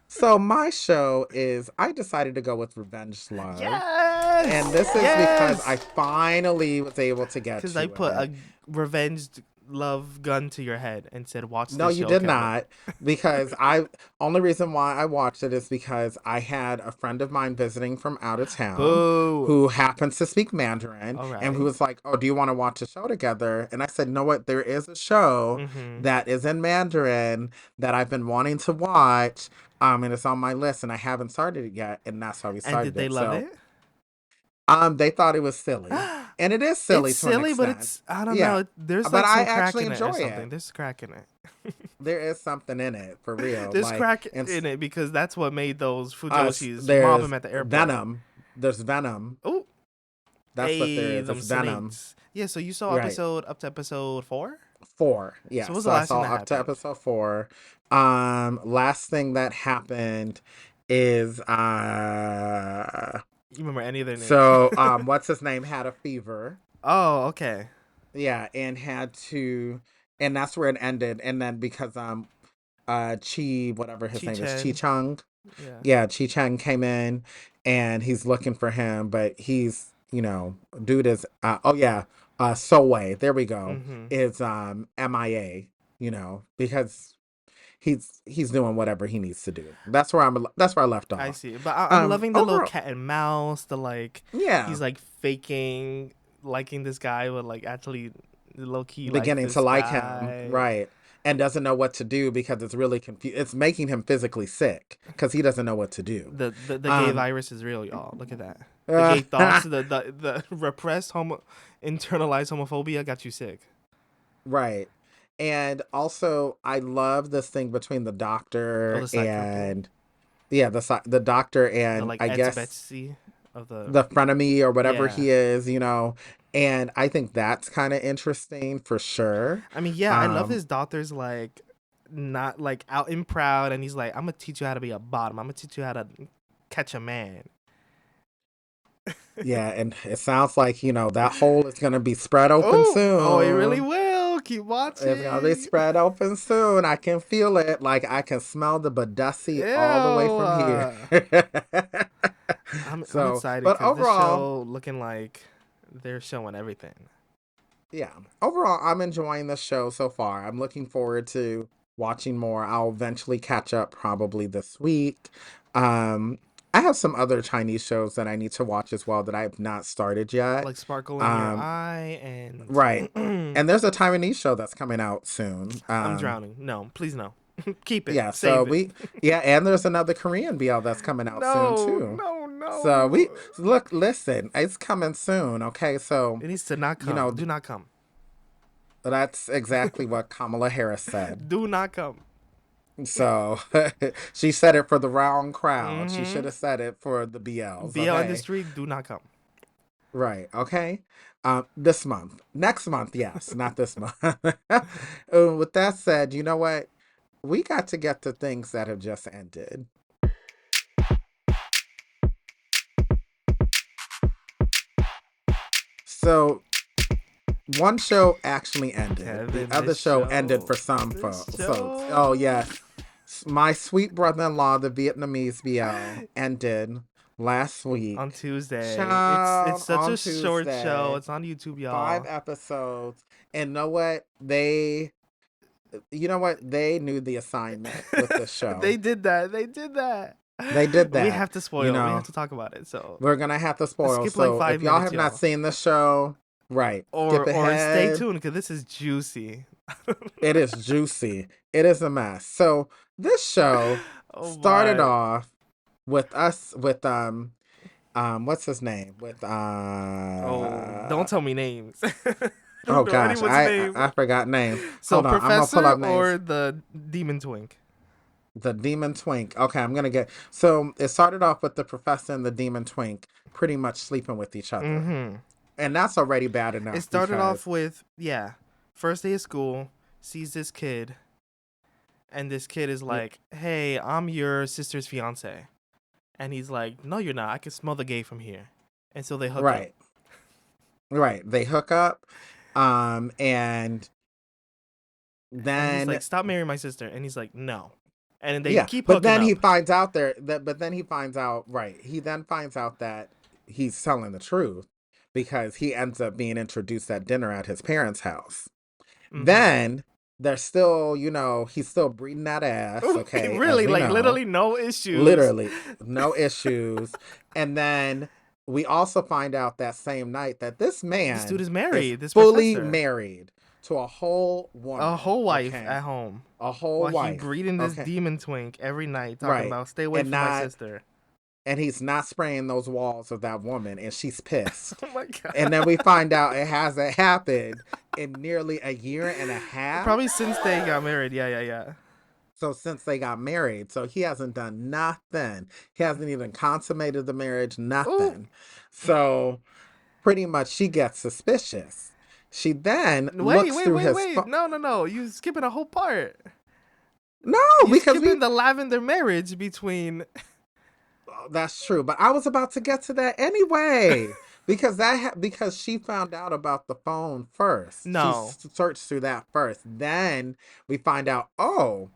[SPEAKER 1] so my show is I decided to go with Revenge Love. And
[SPEAKER 2] Yes,
[SPEAKER 1] this is because I
[SPEAKER 2] yes.
[SPEAKER 1] finally was able to get
[SPEAKER 2] Because I
[SPEAKER 1] to
[SPEAKER 2] put
[SPEAKER 1] it.
[SPEAKER 2] a revenged love gun to your head and said, "Watch
[SPEAKER 1] No,
[SPEAKER 2] this
[SPEAKER 1] you
[SPEAKER 2] show,
[SPEAKER 1] did
[SPEAKER 2] Kevin."
[SPEAKER 1] not. Because only reason why I watched it is because I had a friend of mine visiting from out of town
[SPEAKER 2] Boo.
[SPEAKER 1] who happens to speak Mandarin
[SPEAKER 2] All
[SPEAKER 1] and who
[SPEAKER 2] right.
[SPEAKER 1] was like, oh, do you want to watch a show together? And I said, know what? There is a show
[SPEAKER 2] Mm-hmm.
[SPEAKER 1] that is in Mandarin that I've been wanting to watch. And it's on my list and I haven't started it yet. And that's how we
[SPEAKER 2] And did
[SPEAKER 1] started
[SPEAKER 2] they
[SPEAKER 1] it.
[SPEAKER 2] love
[SPEAKER 1] So,
[SPEAKER 2] it?
[SPEAKER 1] they thought it was silly. And it is
[SPEAKER 2] It's
[SPEAKER 1] silly to an
[SPEAKER 2] silly, but
[SPEAKER 1] extent.
[SPEAKER 2] it's I don't
[SPEAKER 1] Yeah.
[SPEAKER 2] know. There's
[SPEAKER 1] But
[SPEAKER 2] like
[SPEAKER 1] I
[SPEAKER 2] some crack
[SPEAKER 1] actually
[SPEAKER 2] in it or
[SPEAKER 1] enjoy
[SPEAKER 2] something.
[SPEAKER 1] it.
[SPEAKER 2] There's crack in it.
[SPEAKER 1] There is something in it for real.
[SPEAKER 2] There's
[SPEAKER 1] Like,
[SPEAKER 2] crack
[SPEAKER 1] and
[SPEAKER 2] in it because that's what made those Fujoshis mob
[SPEAKER 1] there's
[SPEAKER 2] him at the airport.
[SPEAKER 1] venom. There's venom.
[SPEAKER 2] Oh,
[SPEAKER 1] That's what there
[SPEAKER 2] hey,
[SPEAKER 1] is.
[SPEAKER 2] them
[SPEAKER 1] It's venom.
[SPEAKER 2] snakes. Yeah, so you saw
[SPEAKER 1] Right.
[SPEAKER 2] up to episode 4?
[SPEAKER 1] 4.
[SPEAKER 2] So
[SPEAKER 1] Yeah.
[SPEAKER 2] what was the
[SPEAKER 1] So I
[SPEAKER 2] last thing
[SPEAKER 1] saw
[SPEAKER 2] that
[SPEAKER 1] up to
[SPEAKER 2] happened?
[SPEAKER 1] episode 4. Last thing that happened is
[SPEAKER 2] You remember any of their names?
[SPEAKER 1] so what's his name had a fever.
[SPEAKER 2] Oh, okay.
[SPEAKER 1] Yeah, and had to, and that's where it ended. And then because Chi, whatever his
[SPEAKER 2] Chi
[SPEAKER 1] name is, Chi
[SPEAKER 2] Chen.
[SPEAKER 1] Chung.
[SPEAKER 2] Yeah.
[SPEAKER 1] Yeah, Chi Chang came in and he's looking for him, but he's, dude is oh yeah, Soe, there we go,
[SPEAKER 2] Mm-hmm.
[SPEAKER 1] is MIA, because he's doing whatever he needs to do. That's where I left
[SPEAKER 2] I
[SPEAKER 1] off.
[SPEAKER 2] see. But I'm loving the little
[SPEAKER 1] Overall,
[SPEAKER 2] cat and mouse, the like
[SPEAKER 1] yeah,
[SPEAKER 2] he's like faking liking this guy, but like actually low key likes
[SPEAKER 1] beginning to
[SPEAKER 2] this
[SPEAKER 1] like him,
[SPEAKER 2] guy.
[SPEAKER 1] right. And doesn't know what to do because it's really confused. It's making him physically sick because he doesn't know what to do.
[SPEAKER 2] The gay
[SPEAKER 1] Um,
[SPEAKER 2] virus is real, y'all. Look at that. The gay thoughts, the repressed internalized homophobia got you sick.
[SPEAKER 1] Right. And also, I love this thing between the
[SPEAKER 2] Oh,
[SPEAKER 1] doctor
[SPEAKER 2] the side couple.
[SPEAKER 1] and yeah, the doctor
[SPEAKER 2] The
[SPEAKER 1] and
[SPEAKER 2] like
[SPEAKER 1] I
[SPEAKER 2] Eds
[SPEAKER 1] guess
[SPEAKER 2] Betsy of the
[SPEAKER 1] the frenemy or whatever
[SPEAKER 2] yeah.
[SPEAKER 1] he is. And I think that's kind of interesting for sure.
[SPEAKER 2] I mean, yeah, I love
[SPEAKER 1] Um,
[SPEAKER 2] his daughter's like not like out and proud, and he's like, I'm gonna teach you how to be a bottom. I'm gonna teach you how to catch a man.
[SPEAKER 1] yeah, and it sounds like, that hole is gonna be spread open
[SPEAKER 2] Oh, it really
[SPEAKER 1] soon.
[SPEAKER 2] will. Keep
[SPEAKER 1] It's gonna be
[SPEAKER 2] watching.
[SPEAKER 1] spread open soon. I can feel it. Like I can smell the Badussi
[SPEAKER 2] Ew.
[SPEAKER 1] all the way from here.
[SPEAKER 2] I'm
[SPEAKER 1] So,
[SPEAKER 2] excited
[SPEAKER 1] but
[SPEAKER 2] because this
[SPEAKER 1] overall,
[SPEAKER 2] show looking like they're showing everything.
[SPEAKER 1] yeah, overall, I'm enjoying the show so far. I'm looking forward to watching more. I'll eventually catch up probably this week. Um, I have some other Chinese shows that I need to watch as well that I have not started yet.
[SPEAKER 2] Like sparkle in your
[SPEAKER 1] Um,
[SPEAKER 2] eye and
[SPEAKER 1] right. And there's a Taiwanese show that's coming out soon.
[SPEAKER 2] I'm drowning. No, please no. Keep it.
[SPEAKER 1] Yeah, so
[SPEAKER 2] Save it.
[SPEAKER 1] and there's another Korean BL that's coming out soon
[SPEAKER 2] No,
[SPEAKER 1] too.
[SPEAKER 2] no,
[SPEAKER 1] So
[SPEAKER 2] no.
[SPEAKER 1] listen, it's coming soon, okay? So,
[SPEAKER 2] It needs to not
[SPEAKER 1] you
[SPEAKER 2] come.
[SPEAKER 1] know,
[SPEAKER 2] Do not come.
[SPEAKER 1] that's exactly what Kamala Harris said.
[SPEAKER 2] Do not come.
[SPEAKER 1] So, she said it for the wrong crowd. She should
[SPEAKER 2] Mm-hmm.
[SPEAKER 1] have said it for the BLs,
[SPEAKER 2] BL
[SPEAKER 1] okay?
[SPEAKER 2] industry, do not come.
[SPEAKER 1] Right, okay? This month. Next month, yes, not this month. With that said, you know what? We got to get to things that have just ended. So, one show actually ended. The
[SPEAKER 2] Kevin,
[SPEAKER 1] other
[SPEAKER 2] this
[SPEAKER 1] show ended
[SPEAKER 2] show.
[SPEAKER 1] for some
[SPEAKER 2] This
[SPEAKER 1] folks. Oh,
[SPEAKER 2] show.
[SPEAKER 1] yes. My sweet brother-in-law, the Vietnamese BL, ended last
[SPEAKER 2] On
[SPEAKER 1] week.
[SPEAKER 2] Tuesday. It's
[SPEAKER 1] Child,
[SPEAKER 2] such
[SPEAKER 1] on
[SPEAKER 2] a short show.
[SPEAKER 1] Tuesday.
[SPEAKER 2] It's on YouTube,
[SPEAKER 1] 5
[SPEAKER 2] y'all.
[SPEAKER 1] episodes. And you know what? They knew the assignment with this show.
[SPEAKER 2] They did that. They did that.
[SPEAKER 1] They did
[SPEAKER 2] We
[SPEAKER 1] that.
[SPEAKER 2] have to
[SPEAKER 1] You
[SPEAKER 2] spoil. We have
[SPEAKER 1] know,
[SPEAKER 2] to talk about it. So
[SPEAKER 1] we're going to have to
[SPEAKER 2] let's
[SPEAKER 1] spoil.
[SPEAKER 2] skip like
[SPEAKER 1] So if
[SPEAKER 2] five
[SPEAKER 1] y'all
[SPEAKER 2] minutes,
[SPEAKER 1] have not
[SPEAKER 2] y'all.
[SPEAKER 1] seen the show, right, skip
[SPEAKER 2] Or stay
[SPEAKER 1] ahead.
[SPEAKER 2] tuned because this is juicy.
[SPEAKER 1] It is juicy. It is a mess. So this show
[SPEAKER 2] Oh
[SPEAKER 1] started
[SPEAKER 2] my.
[SPEAKER 1] off with us with what's his name? With
[SPEAKER 2] Oh, don't tell me names. I
[SPEAKER 1] oh
[SPEAKER 2] don't know
[SPEAKER 1] gosh,
[SPEAKER 2] anyone's
[SPEAKER 1] I
[SPEAKER 2] name.
[SPEAKER 1] I forgot names.
[SPEAKER 2] So
[SPEAKER 1] Hold on, I'm gonna pull
[SPEAKER 2] professor
[SPEAKER 1] up
[SPEAKER 2] or
[SPEAKER 1] names.
[SPEAKER 2] the demon twink?
[SPEAKER 1] The Demon Twink. Okay, I'm gonna get. So it started off with the professor and the Demon Twink pretty much sleeping with each other,
[SPEAKER 2] Mm-hmm.
[SPEAKER 1] and that's already bad
[SPEAKER 2] It
[SPEAKER 1] enough
[SPEAKER 2] started off
[SPEAKER 1] because
[SPEAKER 2] with first day of school, sees this kid, and this kid is
[SPEAKER 1] yeah,
[SPEAKER 2] like, "Hey, I'm your sister's fiance," and he's like, "No, you're not. I can smell the gay from here," and so they hook up.
[SPEAKER 1] right, right. They hook up, and
[SPEAKER 2] And he's
[SPEAKER 1] then
[SPEAKER 2] like, "Stop marrying my sister," and he's like, "No," and then they
[SPEAKER 1] yeah,
[SPEAKER 2] keep
[SPEAKER 1] but
[SPEAKER 2] hooking
[SPEAKER 1] then he
[SPEAKER 2] up.
[SPEAKER 1] finds out but then he finds out, right. He then finds out that he's telling the truth because he ends up being introduced at dinner at his parents' house.
[SPEAKER 2] Mm-hmm.
[SPEAKER 1] Then they're still, he's still breeding that ass, okay, as
[SPEAKER 2] Really,
[SPEAKER 1] we
[SPEAKER 2] like
[SPEAKER 1] know.
[SPEAKER 2] literally no issues.
[SPEAKER 1] Literally, no issues. And then we also find out that same night that this
[SPEAKER 2] This dude
[SPEAKER 1] man
[SPEAKER 2] is
[SPEAKER 1] is
[SPEAKER 2] married. This
[SPEAKER 1] fully
[SPEAKER 2] professor,
[SPEAKER 1] married to a whole
[SPEAKER 2] a
[SPEAKER 1] woman,
[SPEAKER 2] whole wife
[SPEAKER 1] okay?
[SPEAKER 2] at home,
[SPEAKER 1] A whole
[SPEAKER 2] while he
[SPEAKER 1] wife,
[SPEAKER 2] breeding this
[SPEAKER 1] okay?
[SPEAKER 2] demon twink every night, talking
[SPEAKER 1] Right.
[SPEAKER 2] about stay away
[SPEAKER 1] And
[SPEAKER 2] from my
[SPEAKER 1] not
[SPEAKER 2] sister.
[SPEAKER 1] and he's not spraying those walls of that woman, and she's pissed.
[SPEAKER 2] Oh my god.
[SPEAKER 1] And then we find out it hasn't happened in nearly a year and a half.
[SPEAKER 2] Probably since they got married. Yeah.
[SPEAKER 1] So since they got married, so he hasn't done nothing. He hasn't even consummated the marriage,
[SPEAKER 2] Ooh.
[SPEAKER 1] nothing. So pretty much she gets suspicious. She then looks through his phone.
[SPEAKER 2] No. You skipping a whole part.
[SPEAKER 1] No,
[SPEAKER 2] You
[SPEAKER 1] because
[SPEAKER 2] skipping the lavender marriage between.
[SPEAKER 1] Oh, that's true, but I was about to get to that anyway. Because she found out about the phone first. She
[SPEAKER 2] No.
[SPEAKER 1] searched through that first. Then we find out, oh,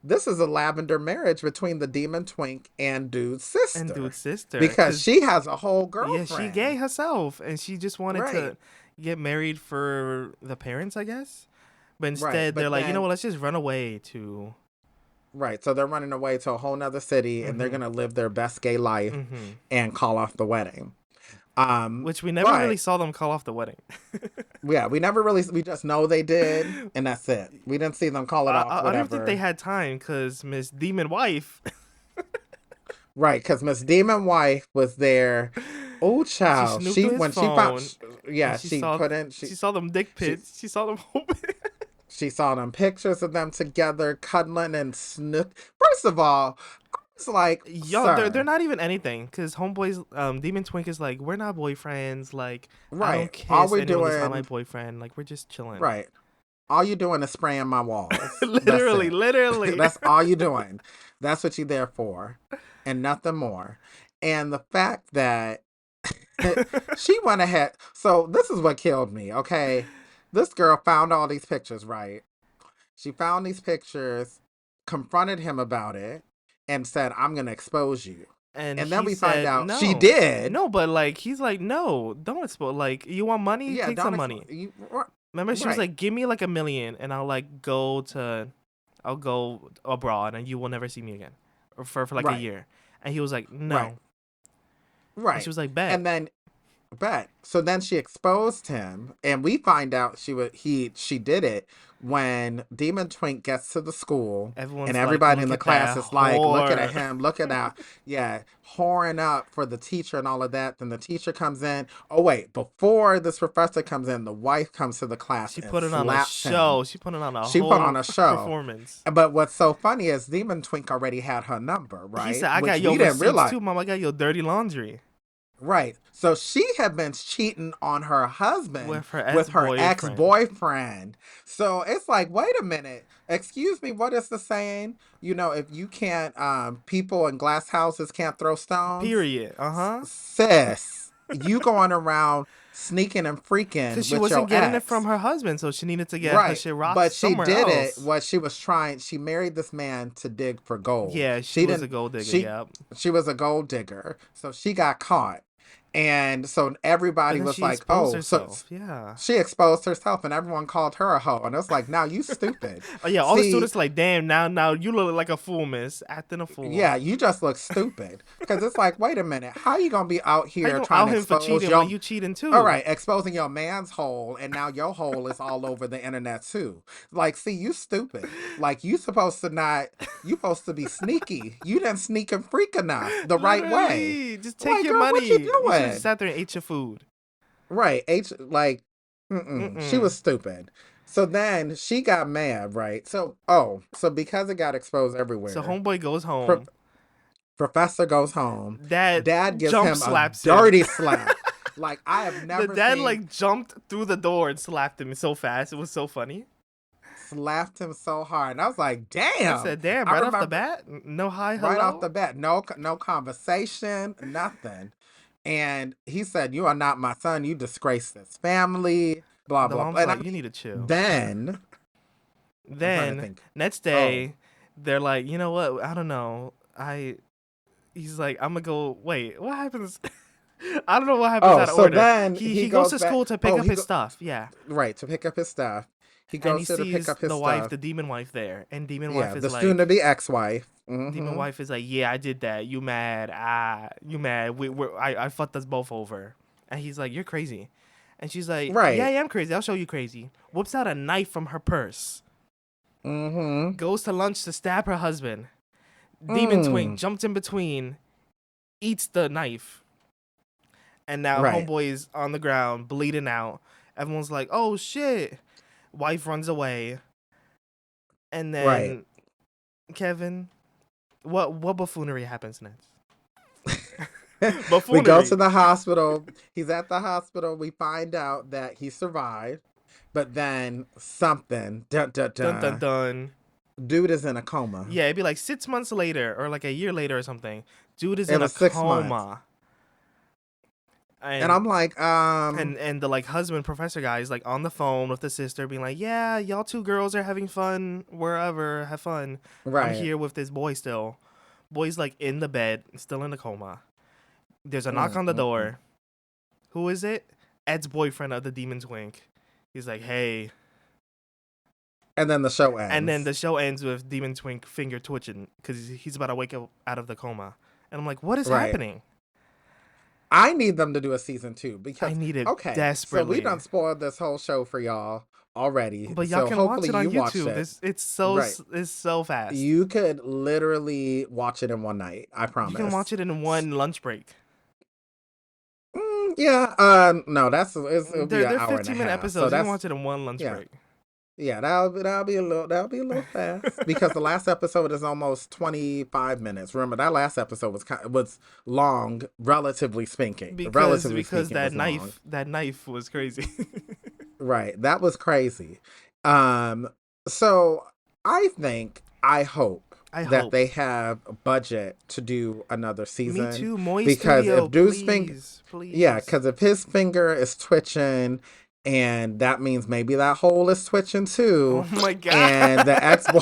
[SPEAKER 1] this is a lavender marriage between the demon twink and dude's sister. Because she has a whole girlfriend.
[SPEAKER 2] Yeah, she gay herself, and she just wanted to get married for the parents, I guess. But instead, they're like, you know what? Let's just run away to.
[SPEAKER 1] Right, so they're running away to a whole nother city, and they're gonna live their best gay life and call off the wedding.
[SPEAKER 2] Which we never really saw them call off the wedding.
[SPEAKER 1] Yeah, we just know they did, and that's it. We didn't see them call it off, whatever.
[SPEAKER 2] I don't think they had time, because Miss Demon Wife.
[SPEAKER 1] Right, because Miss Demon Wife was there. Oh, child.
[SPEAKER 2] She saw them dick pics. She saw them
[SPEAKER 1] She saw them pictures of them together, cuddling and snook. First of all, it's like,
[SPEAKER 2] they're not even anything, because homeboys, Demon Twink is like, we're not boyfriends. Like, I don't kiss anyone that's not my boyfriend. Like, we're just chilling.
[SPEAKER 1] Right. All you're doing is spraying my walls.
[SPEAKER 2] literally.
[SPEAKER 1] That's all you're doing. That's what you're there for, and nothing more. And the fact that she went ahead. So this is what killed me. Okay, this girl found all these pictures. Right. She found these pictures, confronted him about it, and said, I'm going to expose you. And then we find out she did.
[SPEAKER 2] No, but like, he's like, no, don't expose. Like, you want money?
[SPEAKER 1] Yeah,
[SPEAKER 2] take some money. Remember, she was like, give me like $1 million and I'll go abroad and you will never see me again. Or for like a year. And he was like, no.
[SPEAKER 1] Right.
[SPEAKER 2] And she was like, bet.
[SPEAKER 1] And then, bet. So then she exposed him, and we find out she did it when Demon Twink gets to the school, and everybody in the class is like, looking at him, looking out, whoring up for the teacher and all of that. Then the teacher comes in. Oh wait, before this professor comes in, the wife comes to the class.
[SPEAKER 2] She
[SPEAKER 1] and
[SPEAKER 2] put it on a show. She put on a performance.
[SPEAKER 1] But what's so funny is Demon Twink already had her number, right?
[SPEAKER 2] He said, I got your receipts too, Mom. I got your dirty laundry.
[SPEAKER 1] Right. So she had been cheating on her husband
[SPEAKER 2] with her
[SPEAKER 1] ex-boyfriend. So it's like, wait a minute. Excuse me, what is the saying? You know, if you can't, people in glass houses can't throw stones.
[SPEAKER 2] Period.
[SPEAKER 1] Sis, you going around sneaking and freaking because
[SPEAKER 2] she wasn't getting it from her husband, so she needed to get her shit rocked. But she did it.
[SPEAKER 1] What she was trying. She married this man to dig for gold.
[SPEAKER 2] Yeah, she was a gold digger.
[SPEAKER 1] She was a gold digger. So she got caught. And so everybody was like, oh, so she exposed herself, and everyone called her a hoe. And it was like, now you stupid.
[SPEAKER 2] All the students like, damn, now you look like a fool, miss, acting a fool.
[SPEAKER 1] Yeah, you just look stupid. Because it's like, wait a minute, how you gonna be out here trying to expose
[SPEAKER 2] for cheating when you cheating too?
[SPEAKER 1] All right, exposing your man's hole, and now your hole is all over the internet too. Like, see, you stupid. Like, you supposed to be sneaky. You didn't sneak and freak enough the right way.
[SPEAKER 2] Just take your money. What you doing? You just sat there and ate your food.
[SPEAKER 1] Right. She was stupid. So then she got mad, right? So because it got exposed everywhere.
[SPEAKER 2] So homeboy goes home.
[SPEAKER 1] Professor goes home. Dad gives him a dirty slap. Like, I have never seen.
[SPEAKER 2] The dad like jumped through the door and slapped him so fast. It was so funny.
[SPEAKER 1] Slapped him so hard. And I was like, damn.
[SPEAKER 2] I said, damn, right off the bat? No hi, hello?
[SPEAKER 1] Right off the bat. No conversation, nothing. And he said, you are not my son. You disgrace this family. Blah, blah, blah.
[SPEAKER 2] Like, you need to chill.
[SPEAKER 1] Then,
[SPEAKER 2] next day, they're like, you know what? I don't know. He's like, I'm going to go. Wait, what happens? I don't know what happens out of order.
[SPEAKER 1] Then
[SPEAKER 2] he goes to school to pick up his stuff. Yeah.
[SPEAKER 1] Right, to pick up his stuff. He goes to pick up his stuff.
[SPEAKER 2] The demon wife there. And demon wife is
[SPEAKER 1] the
[SPEAKER 2] like...
[SPEAKER 1] soon-to-be ex-wife.
[SPEAKER 2] Mm-hmm. Demon wife is like, yeah, I did that. You mad? You mad? I fucked us both over. And he's like, you're crazy. And she's like, yeah, I am crazy. I'll show you crazy. Whips out a knife from her purse.
[SPEAKER 1] Mm-hmm.
[SPEAKER 2] Goes to lunch to stab her husband. Demon Twink jumped in between. eats the knife. And now
[SPEAKER 1] Right.
[SPEAKER 2] homeboy is on the ground, bleeding out. Everyone's like, oh shit. Wife runs away. And
[SPEAKER 1] Right.
[SPEAKER 2] then Kevin, what buffoonery happens next?
[SPEAKER 1] We go
[SPEAKER 2] Buffoonery.
[SPEAKER 1] to the hospital. He's at the hospital. We find out that he survived, but then something, dun, dun,
[SPEAKER 2] Dun dun
[SPEAKER 1] dun,
[SPEAKER 2] dun.
[SPEAKER 1] dude is in a coma.
[SPEAKER 2] Yeah, it'd be like 6 months later or like a year later or something. Dude is
[SPEAKER 1] It
[SPEAKER 2] in a
[SPEAKER 1] was 6 months.
[SPEAKER 2] coma.
[SPEAKER 1] And
[SPEAKER 2] And
[SPEAKER 1] I'm like,
[SPEAKER 2] and the like husband professor guy is like on the phone with the sister being like, yeah, y'all two girls are having fun wherever, have fun. I'm
[SPEAKER 1] right.
[SPEAKER 2] here with this boy still. Boy's like in the bed, still in the coma. There's a knock on the
[SPEAKER 1] Mm.
[SPEAKER 2] door. Who is it? Ed's boyfriend of the Demon's Wink. He's like, hey.
[SPEAKER 1] And then the show
[SPEAKER 2] And then
[SPEAKER 1] ends.
[SPEAKER 2] the show ends with Demon Twink finger twitching because he's about to wake up out of the coma. And I'm like, what is
[SPEAKER 1] Right.
[SPEAKER 2] happening?
[SPEAKER 1] I need them to do a season 2
[SPEAKER 2] I
[SPEAKER 1] because,
[SPEAKER 2] need it
[SPEAKER 1] okay, so we
[SPEAKER 2] desperately.
[SPEAKER 1] done spoiled this whole show for y'all already.
[SPEAKER 2] But y'all
[SPEAKER 1] So
[SPEAKER 2] can watch
[SPEAKER 1] hopefully
[SPEAKER 2] it on
[SPEAKER 1] you watched
[SPEAKER 2] YouTube.
[SPEAKER 1] it.
[SPEAKER 2] This
[SPEAKER 1] Right.
[SPEAKER 2] it's so fast.
[SPEAKER 1] You could literally watch it in one night. I
[SPEAKER 2] You can watch
[SPEAKER 1] promise.
[SPEAKER 2] it in one lunch break.
[SPEAKER 1] Yeah. No, it'll be an
[SPEAKER 2] They're
[SPEAKER 1] hour and a
[SPEAKER 2] 15-minute
[SPEAKER 1] half. So
[SPEAKER 2] episodes. You can
[SPEAKER 1] that's
[SPEAKER 2] watch it in one lunch
[SPEAKER 1] yeah.
[SPEAKER 2] break.
[SPEAKER 1] Yeah, that'll be a little fast because the last episode is almost 25 minutes. Remember that last episode was long, relatively speaking. Relatively
[SPEAKER 2] Because
[SPEAKER 1] speaking, it was long.
[SPEAKER 2] that knife was crazy.
[SPEAKER 1] Right. That was crazy. Um, so I hope
[SPEAKER 2] I
[SPEAKER 1] that
[SPEAKER 2] hope.
[SPEAKER 1] they have a budget to do another
[SPEAKER 2] Me
[SPEAKER 1] season
[SPEAKER 2] too. Moy
[SPEAKER 1] because
[SPEAKER 2] Studio,
[SPEAKER 1] if dude's finger,
[SPEAKER 2] please,
[SPEAKER 1] yeah,
[SPEAKER 2] please.
[SPEAKER 1] because if his finger is twitching, and that means maybe that hole is twitching
[SPEAKER 2] Oh
[SPEAKER 1] too,
[SPEAKER 2] my god!
[SPEAKER 1] and the ex boy,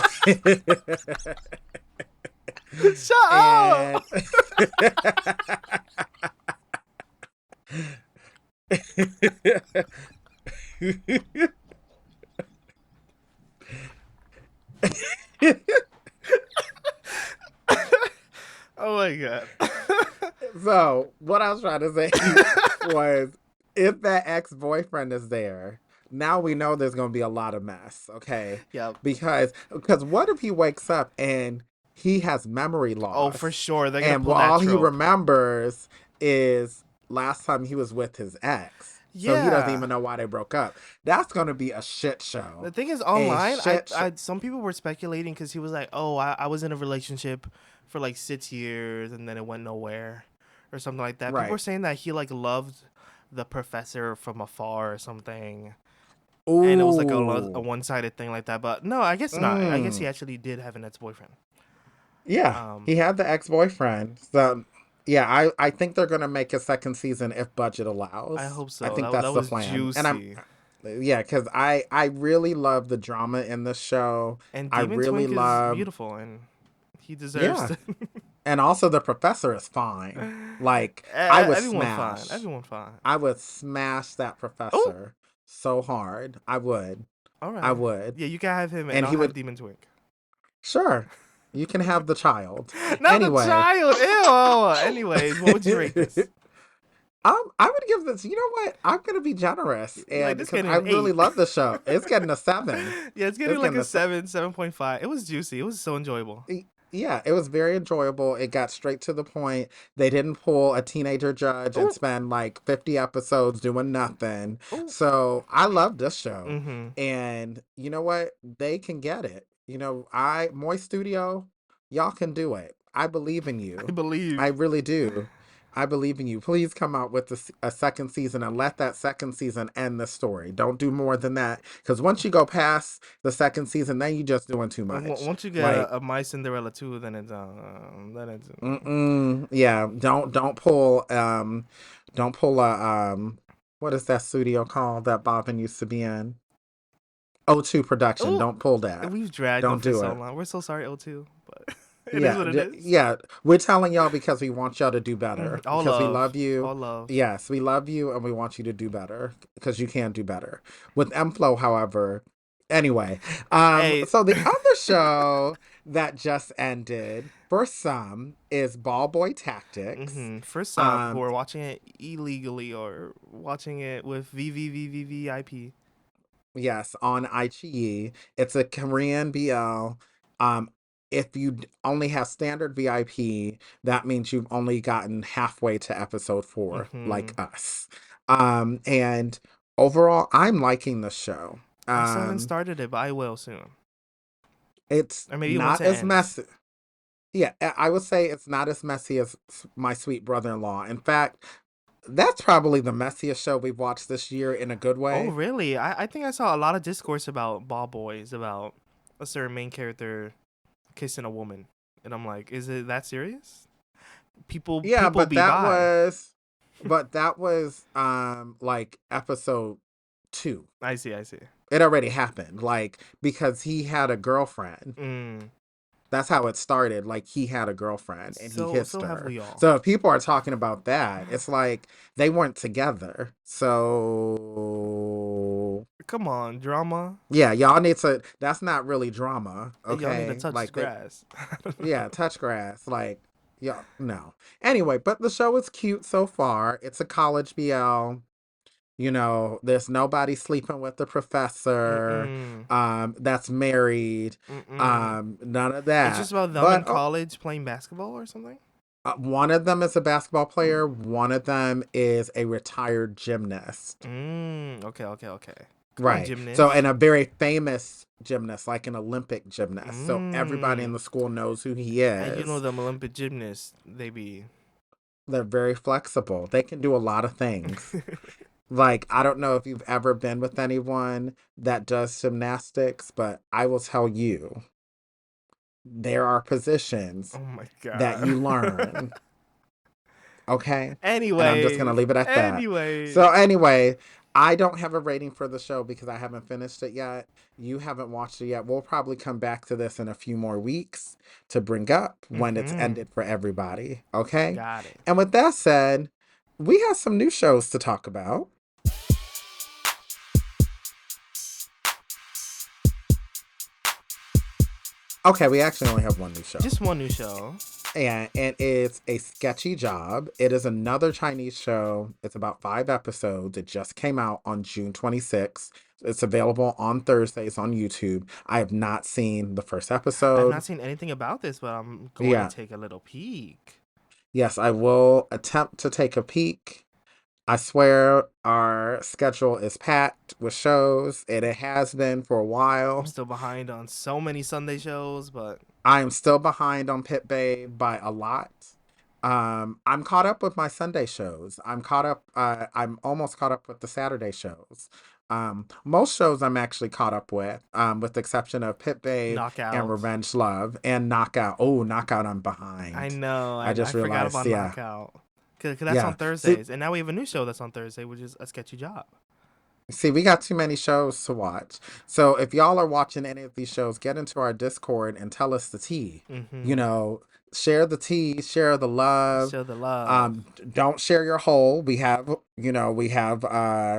[SPEAKER 2] Shut
[SPEAKER 1] and
[SPEAKER 2] up! Oh my god!
[SPEAKER 1] So what I was trying to say was, if that ex-boyfriend is there, now we know there's gonna be a lot of mess, okay?
[SPEAKER 2] Yep.
[SPEAKER 1] Because what if he wakes up and he has memory
[SPEAKER 2] Oh, for
[SPEAKER 1] loss,
[SPEAKER 2] sure they're gonna
[SPEAKER 1] and
[SPEAKER 2] pull that
[SPEAKER 1] all he
[SPEAKER 2] trope.
[SPEAKER 1] remembers is last time he was with his ex, so he doesn't
[SPEAKER 2] Yeah.
[SPEAKER 1] even know why they broke up. That's gonna be a shit
[SPEAKER 2] The
[SPEAKER 1] show,
[SPEAKER 2] thing is,
[SPEAKER 1] a
[SPEAKER 2] online,
[SPEAKER 1] shit show.
[SPEAKER 2] some people were speculating because he was like, "Oh, I was in a relationship for like 6 years and then it went nowhere," or something like that. People were
[SPEAKER 1] Right.
[SPEAKER 2] saying that he like loved the professor from afar or something, and it was like a
[SPEAKER 1] Ooh.
[SPEAKER 2] one sided thing like that. But no, I guess not. I guess he
[SPEAKER 1] Mm.
[SPEAKER 2] actually did have an ex boyfriend.
[SPEAKER 1] Yeah,
[SPEAKER 2] Um,
[SPEAKER 1] he had the ex-boyfriend. So, yeah, I think they're gonna make a second season if budget
[SPEAKER 2] I
[SPEAKER 1] allows.
[SPEAKER 2] hope
[SPEAKER 1] I
[SPEAKER 2] so.
[SPEAKER 1] think
[SPEAKER 2] That
[SPEAKER 1] that's the
[SPEAKER 2] was
[SPEAKER 1] plan. And I'm
[SPEAKER 2] juicy.
[SPEAKER 1] yeah, because I really love the drama in this show.
[SPEAKER 2] And
[SPEAKER 1] I
[SPEAKER 2] Demon
[SPEAKER 1] really
[SPEAKER 2] Twink is
[SPEAKER 1] love
[SPEAKER 2] beautiful, and he deserves
[SPEAKER 1] yeah,
[SPEAKER 2] to.
[SPEAKER 1] and also the professor is fine. Like I would
[SPEAKER 2] Everyone fine.
[SPEAKER 1] smash,
[SPEAKER 2] Everyone fine.
[SPEAKER 1] I would smash that
[SPEAKER 2] Oh,
[SPEAKER 1] professor so hard.
[SPEAKER 2] all
[SPEAKER 1] I
[SPEAKER 2] right.
[SPEAKER 1] would,
[SPEAKER 2] Yeah, you can have him, and
[SPEAKER 1] and
[SPEAKER 2] I'll
[SPEAKER 1] he
[SPEAKER 2] have
[SPEAKER 1] would
[SPEAKER 2] Demon Twink.
[SPEAKER 1] sure. You can have the child.
[SPEAKER 2] Not the
[SPEAKER 1] Anyway.
[SPEAKER 2] child. Ew. Anyways, what would you rate this?
[SPEAKER 1] I would give this. You know what? I'm gonna be generous,
[SPEAKER 2] You like
[SPEAKER 1] and
[SPEAKER 2] this
[SPEAKER 1] because
[SPEAKER 2] getting
[SPEAKER 1] I
[SPEAKER 2] an
[SPEAKER 1] really
[SPEAKER 2] 8.
[SPEAKER 1] love the show, it's getting a 7.
[SPEAKER 2] Yeah, it's getting
[SPEAKER 1] It's
[SPEAKER 2] like
[SPEAKER 1] getting
[SPEAKER 2] a
[SPEAKER 1] a
[SPEAKER 2] 7, 7.5. It was juicy. It was so enjoyable.
[SPEAKER 1] yeah. It was very enjoyable. It got straight to the point. They didn't pull a teenager judge and
[SPEAKER 2] Oh,
[SPEAKER 1] spend like 50 episodes doing nothing.
[SPEAKER 2] oh.
[SPEAKER 1] So I love this show,
[SPEAKER 2] Mm-hmm.
[SPEAKER 1] and you know what? They can get it. Moist Studio, y'all can do it. I believe in
[SPEAKER 2] I
[SPEAKER 1] you. I
[SPEAKER 2] believe.
[SPEAKER 1] really do. I believe in you. Please come out with a second season and let that second season end the story. Don't do more than that. Because once you go past the second season, then you're just doing too much.
[SPEAKER 2] Once you get
[SPEAKER 1] Like,
[SPEAKER 2] a My Cinderella 2, then it's
[SPEAKER 1] yeah, don't pull a what is that studio called that Bobbin used to be in? O2 production.
[SPEAKER 2] oh,
[SPEAKER 1] Don't pull that.
[SPEAKER 2] we've dragged them
[SPEAKER 1] Don't
[SPEAKER 2] for
[SPEAKER 1] do
[SPEAKER 2] so
[SPEAKER 1] it.
[SPEAKER 2] long. We're so sorry, O2, but it is
[SPEAKER 1] Yeah,
[SPEAKER 2] what it is.
[SPEAKER 1] yeah. We're telling y'all because we want y'all to do better.
[SPEAKER 2] All
[SPEAKER 1] Because we
[SPEAKER 2] love,
[SPEAKER 1] love you.
[SPEAKER 2] all love.
[SPEAKER 1] Yes, we love you and we want you to do better because you can do better. With M-Flow, however, anyway.
[SPEAKER 2] Hey,
[SPEAKER 1] So the other show that just ended for some is Ball Boy Tactics.
[SPEAKER 2] for some who
[SPEAKER 1] Um,
[SPEAKER 2] are watching it illegally or watching it with VVVVVIP.
[SPEAKER 1] yes, on iQIYI. It's a Korean BL. if you only have standard VIP, that means you've only gotten halfway to episode 4, like us. And overall, I'm liking the show.
[SPEAKER 2] I still haven't started it, but I will soon.
[SPEAKER 1] It's
[SPEAKER 2] Or maybe once
[SPEAKER 1] not
[SPEAKER 2] it
[SPEAKER 1] as
[SPEAKER 2] ends.
[SPEAKER 1] messy. Yeah, I would say it's not as messy as My Sweet Brother-in-Law. In fact, that's probably the messiest show we've watched this year in a good
[SPEAKER 2] Oh,
[SPEAKER 1] way.
[SPEAKER 2] really? I think I saw a lot of discourse about ball boys, about a certain main character kissing a woman. And I'm like, is it that serious?
[SPEAKER 1] Yeah,
[SPEAKER 2] People be by.
[SPEAKER 1] but that was like episode 2.
[SPEAKER 2] I see, I see.
[SPEAKER 1] It already happened, like, because he had a girlfriend.
[SPEAKER 2] Mm.
[SPEAKER 1] That's how it started. Like, he had a girlfriend and he
[SPEAKER 2] So
[SPEAKER 1] kissed
[SPEAKER 2] have
[SPEAKER 1] her.
[SPEAKER 2] we all.
[SPEAKER 1] So if people are talking about that, it's like they weren't together. So
[SPEAKER 2] Come on, drama.
[SPEAKER 1] yeah, y'all need to. That's not really drama,
[SPEAKER 2] Y'all need to
[SPEAKER 1] okay?
[SPEAKER 2] touch
[SPEAKER 1] Like they,
[SPEAKER 2] grass.
[SPEAKER 1] yeah, touch grass. Like, yeah, no. Anyway, but the show is cute so far. It's a college BL. There's nobody sleeping with the professor
[SPEAKER 2] Mm-mm.
[SPEAKER 1] that's married.
[SPEAKER 2] Mm-mm.
[SPEAKER 1] None of
[SPEAKER 2] It's
[SPEAKER 1] that.
[SPEAKER 2] just about them in
[SPEAKER 1] But
[SPEAKER 2] college playing basketball or something?
[SPEAKER 1] one of them is a basketball player. One of them is a retired gymnast.
[SPEAKER 2] Okay, okay, okay. Come on,
[SPEAKER 1] Right. So,
[SPEAKER 2] gymnast.
[SPEAKER 1] and a very famous gymnast, like an Olympic gymnast. So everybody in
[SPEAKER 2] Mm.
[SPEAKER 1] the school knows who he
[SPEAKER 2] And you know
[SPEAKER 1] is.
[SPEAKER 2] them Olympic gymnasts, they be.
[SPEAKER 1] They're very flexible. They can do a lot of things. Like, I don't know if you've ever been with anyone that does gymnastics, but I will tell you, there are positions
[SPEAKER 2] Oh my
[SPEAKER 1] that
[SPEAKER 2] god.
[SPEAKER 1] you learn. Okay. And I'm just going to
[SPEAKER 2] Anyways,
[SPEAKER 1] leave it at that. So,
[SPEAKER 2] anyways.
[SPEAKER 1] anyway, I don't have a rating for the show because I haven't finished it yet. You haven't watched it yet. We'll probably come back to this in a few more weeks to bring up when it's
[SPEAKER 2] Mm-hmm.
[SPEAKER 1] ended for everybody. Okay.
[SPEAKER 2] Got it.
[SPEAKER 1] And with that said, we have some new shows to talk about. Okay, we actually only have one new show.
[SPEAKER 2] Just one new show.
[SPEAKER 1] And it's a sketchy job. It is another Chinese show. It's about 5 episodes. It just came out on June 26th. It's available on Thursdays on YouTube. I have not seen the first
[SPEAKER 2] I've
[SPEAKER 1] episode.
[SPEAKER 2] not seen anything about this, but I'm going to
[SPEAKER 1] Yeah.
[SPEAKER 2] take a little peek.
[SPEAKER 1] Yes, I will attempt to take a peek. I swear our schedule is packed with shows, and it has been for a
[SPEAKER 2] I'm
[SPEAKER 1] while.
[SPEAKER 2] still behind on so many Sunday shows, but
[SPEAKER 1] I am still behind on Pit Babe by a lot. I'm caught up with my Sunday shows. I'm caught up. I'm almost caught up with the Saturday shows. Most shows I'm actually caught up with the exception of Pit Babe and
[SPEAKER 2] Knockout.
[SPEAKER 1] Revenge Love and Knockout. Oh, Knockout, I'm
[SPEAKER 2] I
[SPEAKER 1] behind.
[SPEAKER 2] know.
[SPEAKER 1] I
[SPEAKER 2] I
[SPEAKER 1] just
[SPEAKER 2] forgot
[SPEAKER 1] realized.
[SPEAKER 2] about
[SPEAKER 1] Yeah,
[SPEAKER 2] Knockout. Cause that's on
[SPEAKER 1] yeah. See,
[SPEAKER 2] Thursdays, and now we have a new show that's on Thursday, which is A Sketchy Job.
[SPEAKER 1] See, we got too many shows to watch. So if y'all are watching any of these shows, get into our Discord and tell us the tea. You
[SPEAKER 2] Mm-hmm.
[SPEAKER 1] know, share the tea, share the love.
[SPEAKER 2] Show the love.
[SPEAKER 1] Don't share your whole. We have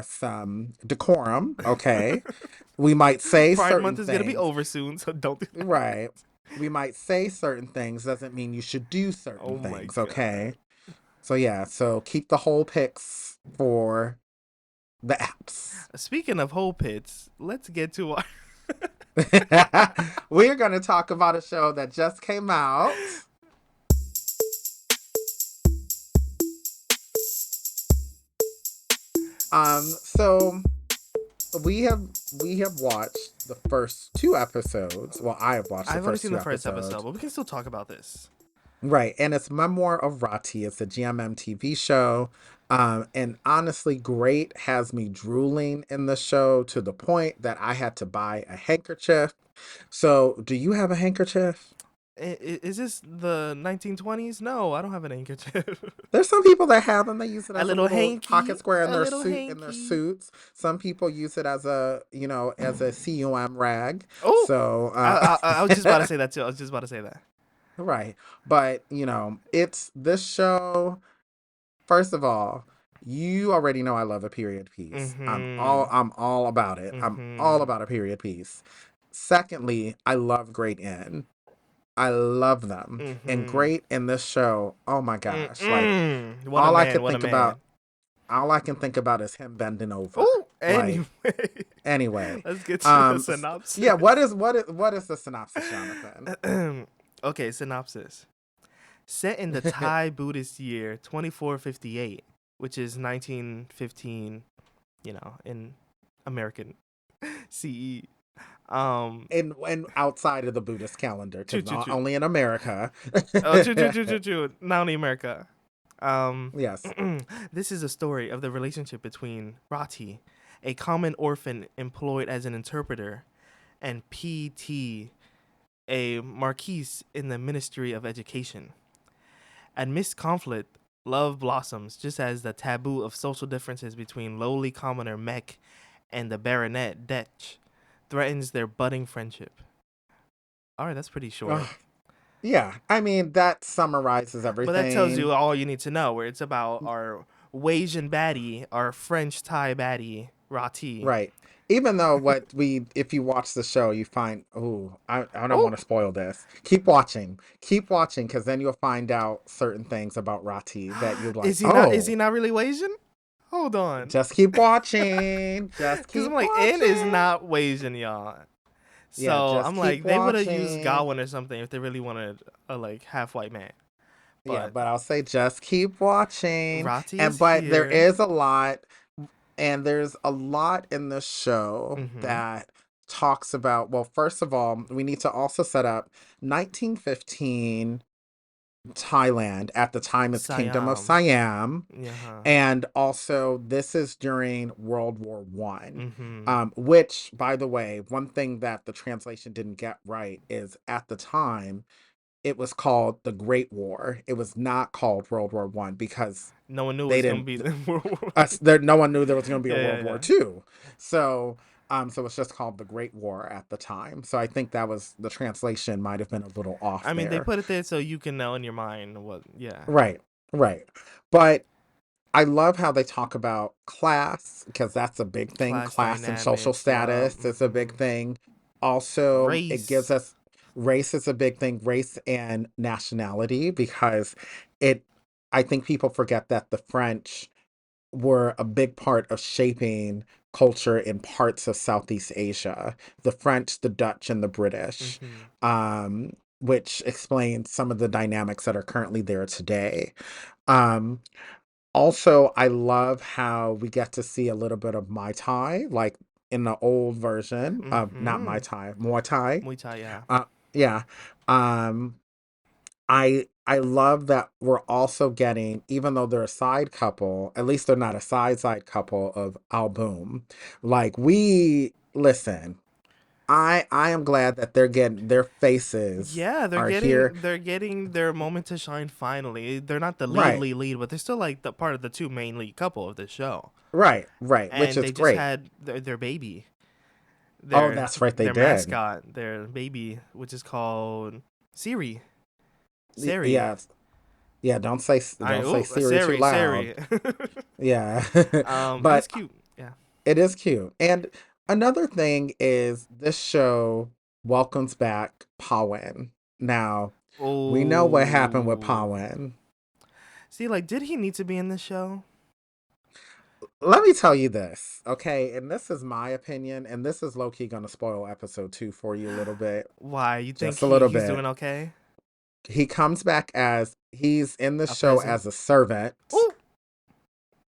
[SPEAKER 1] some decorum, okay? We might say
[SPEAKER 2] Pride
[SPEAKER 1] certain
[SPEAKER 2] Month is gonna be
[SPEAKER 1] things.
[SPEAKER 2] over soon, so don't do that.
[SPEAKER 1] Right. We might say certain things doesn't mean you should do certain
[SPEAKER 2] Oh my
[SPEAKER 1] things,
[SPEAKER 2] god.
[SPEAKER 1] okay? So yeah, so keep the whole picks for the apps.
[SPEAKER 2] Speaking of whole pits, let's get to our.
[SPEAKER 1] We're going to talk about a show that just came out. So we have watched the first 2 episodes. Well, I have watched the
[SPEAKER 2] I've only
[SPEAKER 1] first
[SPEAKER 2] seen
[SPEAKER 1] two
[SPEAKER 2] the first episode,
[SPEAKER 1] episodes.
[SPEAKER 2] but we can still talk about this.
[SPEAKER 1] Right, and it's Memoir of Rati. It's a GMMTV show. And honestly, great has me drooling in the show to the point that I had to buy a handkerchief. So, do you have a handkerchief?
[SPEAKER 2] Is this the 1920s? No, I don't have an handkerchief.
[SPEAKER 1] There's some people that have them. They use it
[SPEAKER 2] A
[SPEAKER 1] as a
[SPEAKER 2] little
[SPEAKER 1] little pocket
[SPEAKER 2] hanky.
[SPEAKER 1] square in
[SPEAKER 2] A
[SPEAKER 1] their
[SPEAKER 2] little
[SPEAKER 1] suit in their
[SPEAKER 2] hanky.
[SPEAKER 1] suits. Some people use it as a cum rag.
[SPEAKER 2] Oh,
[SPEAKER 1] So
[SPEAKER 2] I was just about to say that too. I was just about to say that.
[SPEAKER 1] right, but it's this show. First of all, you already know I love a period piece.
[SPEAKER 2] Mm-hmm.
[SPEAKER 1] I'm all about it. I'm all
[SPEAKER 2] Mm-hmm.
[SPEAKER 1] about a period piece. Secondly, I love Great In. I love them. And
[SPEAKER 2] Mm-hmm.
[SPEAKER 1] Great in this show, oh my gosh, like
[SPEAKER 2] Mm-mm. What a
[SPEAKER 1] all I
[SPEAKER 2] man.
[SPEAKER 1] could
[SPEAKER 2] What a
[SPEAKER 1] think about
[SPEAKER 2] man.
[SPEAKER 1] all I can think about is him bending over.
[SPEAKER 2] Oh,
[SPEAKER 1] Like,
[SPEAKER 2] anyway.
[SPEAKER 1] anyway.
[SPEAKER 2] Let's get to the
[SPEAKER 1] Um s-
[SPEAKER 2] synopsis.
[SPEAKER 1] yeah, what is the synopsis, Jonathan?
[SPEAKER 2] Okay, synopsis. Set in the Thai Buddhist year 2458, which is 1915, in American CE.
[SPEAKER 1] And outside of the Buddhist calendar,
[SPEAKER 2] Choo
[SPEAKER 1] because
[SPEAKER 2] choo
[SPEAKER 1] not
[SPEAKER 2] choo.
[SPEAKER 1] only in America.
[SPEAKER 2] Oh, choo choo choo choo choo. Not only America. Um,
[SPEAKER 1] Yes.
[SPEAKER 2] this is a story of the relationship between Rati, a common orphan employed as an interpreter, and P.T., a marquise in the Ministry of Education. Amidst conflict, love blossoms, just as the taboo of social differences between lowly commoner Mek and the baronet Detch threatens their budding friendship. All right, that's pretty short.
[SPEAKER 1] Yeah, I mean, that summarizes
[SPEAKER 2] But that tells
[SPEAKER 1] everything.
[SPEAKER 2] you all you need to know, where it's about our Wasian baddie, our French Thai baddie, Rati.
[SPEAKER 1] Right. Even though if you watch the show, you find, oh, I don't
[SPEAKER 2] Oh,
[SPEAKER 1] want to spoil this. Keep watching, because then you'll find out certain things about Rati that you're like,
[SPEAKER 2] is
[SPEAKER 1] oh,
[SPEAKER 2] he not really Wasian? Hold on.
[SPEAKER 1] just keep watching. Just
[SPEAKER 2] Because I'm
[SPEAKER 1] keep
[SPEAKER 2] like, N is
[SPEAKER 1] watching.
[SPEAKER 2] not Wasian, y'all.
[SPEAKER 1] Yeah,
[SPEAKER 2] So
[SPEAKER 1] just
[SPEAKER 2] I'm
[SPEAKER 1] keep
[SPEAKER 2] like, they would have used
[SPEAKER 1] watching.
[SPEAKER 2] Gawain or something if they really wanted a like half white man.
[SPEAKER 1] Yeah,
[SPEAKER 2] But
[SPEAKER 1] but I'll say just keep watching.
[SPEAKER 2] Rati
[SPEAKER 1] And
[SPEAKER 2] is
[SPEAKER 1] but there
[SPEAKER 2] here.
[SPEAKER 1] is a lot, and there's a lot in the show
[SPEAKER 2] Mm-hmm.
[SPEAKER 1] that talks about, well, first of all, we need to also set up 1915 Thailand. At the time, it's Kingdom of
[SPEAKER 2] Siam.
[SPEAKER 1] Siam.
[SPEAKER 2] Yeah.
[SPEAKER 1] And also, this is during World War One.
[SPEAKER 2] Mm-hmm.
[SPEAKER 1] Which, by the way, one thing that the translation didn't get right is at the time it was called the Great War. It was not called World War One because
[SPEAKER 2] No one knew it
[SPEAKER 1] they
[SPEAKER 2] was gonna
[SPEAKER 1] didn't.
[SPEAKER 2] be the World War.
[SPEAKER 1] No one knew there was going to be a
[SPEAKER 2] Yeah, yeah,
[SPEAKER 1] World War
[SPEAKER 2] yeah.
[SPEAKER 1] Two. So, so it's just called the Great War at the time. So I think that was the translation might have been a little off
[SPEAKER 2] I mean, they
[SPEAKER 1] there.
[SPEAKER 2] put it there so you can know in your mind what. Yeah.
[SPEAKER 1] Right, right. But I love how they talk about class because that's a big thing.
[SPEAKER 2] Class
[SPEAKER 1] Class and social
[SPEAKER 2] dynamics. Yeah.
[SPEAKER 1] status is a big thing. Also, it gives
[SPEAKER 2] Race.
[SPEAKER 1] us race is a big thing, race and nationality, because it, I think people forget that the French were a big part of shaping culture in parts of Southeast Asia, the French, the Dutch, and the British,
[SPEAKER 2] Mm-hmm.
[SPEAKER 1] which explains some of the dynamics that are currently there today. Um, Also, I love how we get to see a little bit of Mai Tai, like in the old version of not
[SPEAKER 2] Mm-hmm.
[SPEAKER 1] Mai Tai, Muay Thai.
[SPEAKER 2] Muay Thai. Yeah.
[SPEAKER 1] Uh, yeah. Um, I love that we're also getting, even though they're a side couple, at least they're not a side couple of album. Like we listen, I am glad that they're getting their faces
[SPEAKER 2] Yeah,
[SPEAKER 1] are here.
[SPEAKER 2] they're getting their moment to shine finally. They're not the
[SPEAKER 1] Right,
[SPEAKER 2] lead, but they're still like the part of the two main lead couple of this show.
[SPEAKER 1] right, which
[SPEAKER 2] And
[SPEAKER 1] is
[SPEAKER 2] they just
[SPEAKER 1] great.
[SPEAKER 2] had their baby,
[SPEAKER 1] Oh, that's right, they
[SPEAKER 2] their
[SPEAKER 1] did.
[SPEAKER 2] mascot, their baby, which is called Siri. Siri.
[SPEAKER 1] Yeah, yeah. Don't say Siri too loud.
[SPEAKER 2] Siri.
[SPEAKER 1] Yeah,
[SPEAKER 2] But it's
[SPEAKER 1] but
[SPEAKER 2] cute. Yeah.
[SPEAKER 1] it is cute. And another thing is this show welcomes back Pawen. Now, we know what happened with
[SPEAKER 2] Oh.
[SPEAKER 1] Pawen.
[SPEAKER 2] See, like, did he need to be in the show?
[SPEAKER 1] Let me tell you this, okay? And this is my opinion, and this is low key gonna spoil episode 2 for you a little bit.
[SPEAKER 2] Why? You think
[SPEAKER 1] Just a little
[SPEAKER 2] he's
[SPEAKER 1] bit.
[SPEAKER 2] doing okay?
[SPEAKER 1] He comes back as he's in the
[SPEAKER 2] A
[SPEAKER 1] show
[SPEAKER 2] peasant?
[SPEAKER 1] as a servant,
[SPEAKER 2] Oh,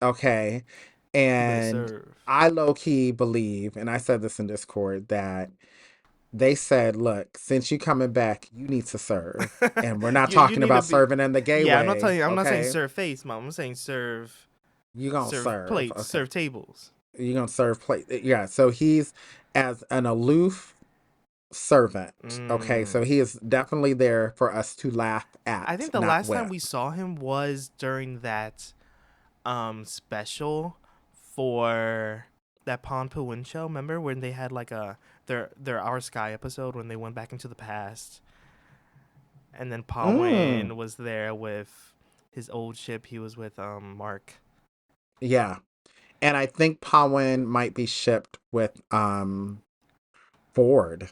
[SPEAKER 1] okay?
[SPEAKER 2] he better
[SPEAKER 1] And
[SPEAKER 2] serve.
[SPEAKER 1] I low key believe, and I said this in Discord, that they said, look, since you coming back, you need to serve. And we're not
[SPEAKER 2] You
[SPEAKER 1] talking
[SPEAKER 2] need to
[SPEAKER 1] about
[SPEAKER 2] be.
[SPEAKER 1] serving in the gay
[SPEAKER 2] Yeah, I'm not
[SPEAKER 1] way,
[SPEAKER 2] telling you. I'm not saying
[SPEAKER 1] okay?
[SPEAKER 2] serve face, mom. I'm saying
[SPEAKER 1] You gonna
[SPEAKER 2] serve
[SPEAKER 1] serve,
[SPEAKER 2] plates,
[SPEAKER 1] okay?
[SPEAKER 2] serve tables.
[SPEAKER 1] You gonna serve plate, yeah. So he's as an aloof servant, okay?
[SPEAKER 2] Mm.
[SPEAKER 1] So he is definitely there for us to laugh
[SPEAKER 2] I
[SPEAKER 1] at,
[SPEAKER 2] think the
[SPEAKER 1] not
[SPEAKER 2] last time
[SPEAKER 1] with.
[SPEAKER 2] we saw him was during that special for that Pon Pawin show. Remember when they had like their Our Sky episode when they went back into the past, and then
[SPEAKER 1] Mm,
[SPEAKER 2] Pawin was there with his old ship. He was with Mark.
[SPEAKER 1] yeah. And I think Pawen might be shipped with Ford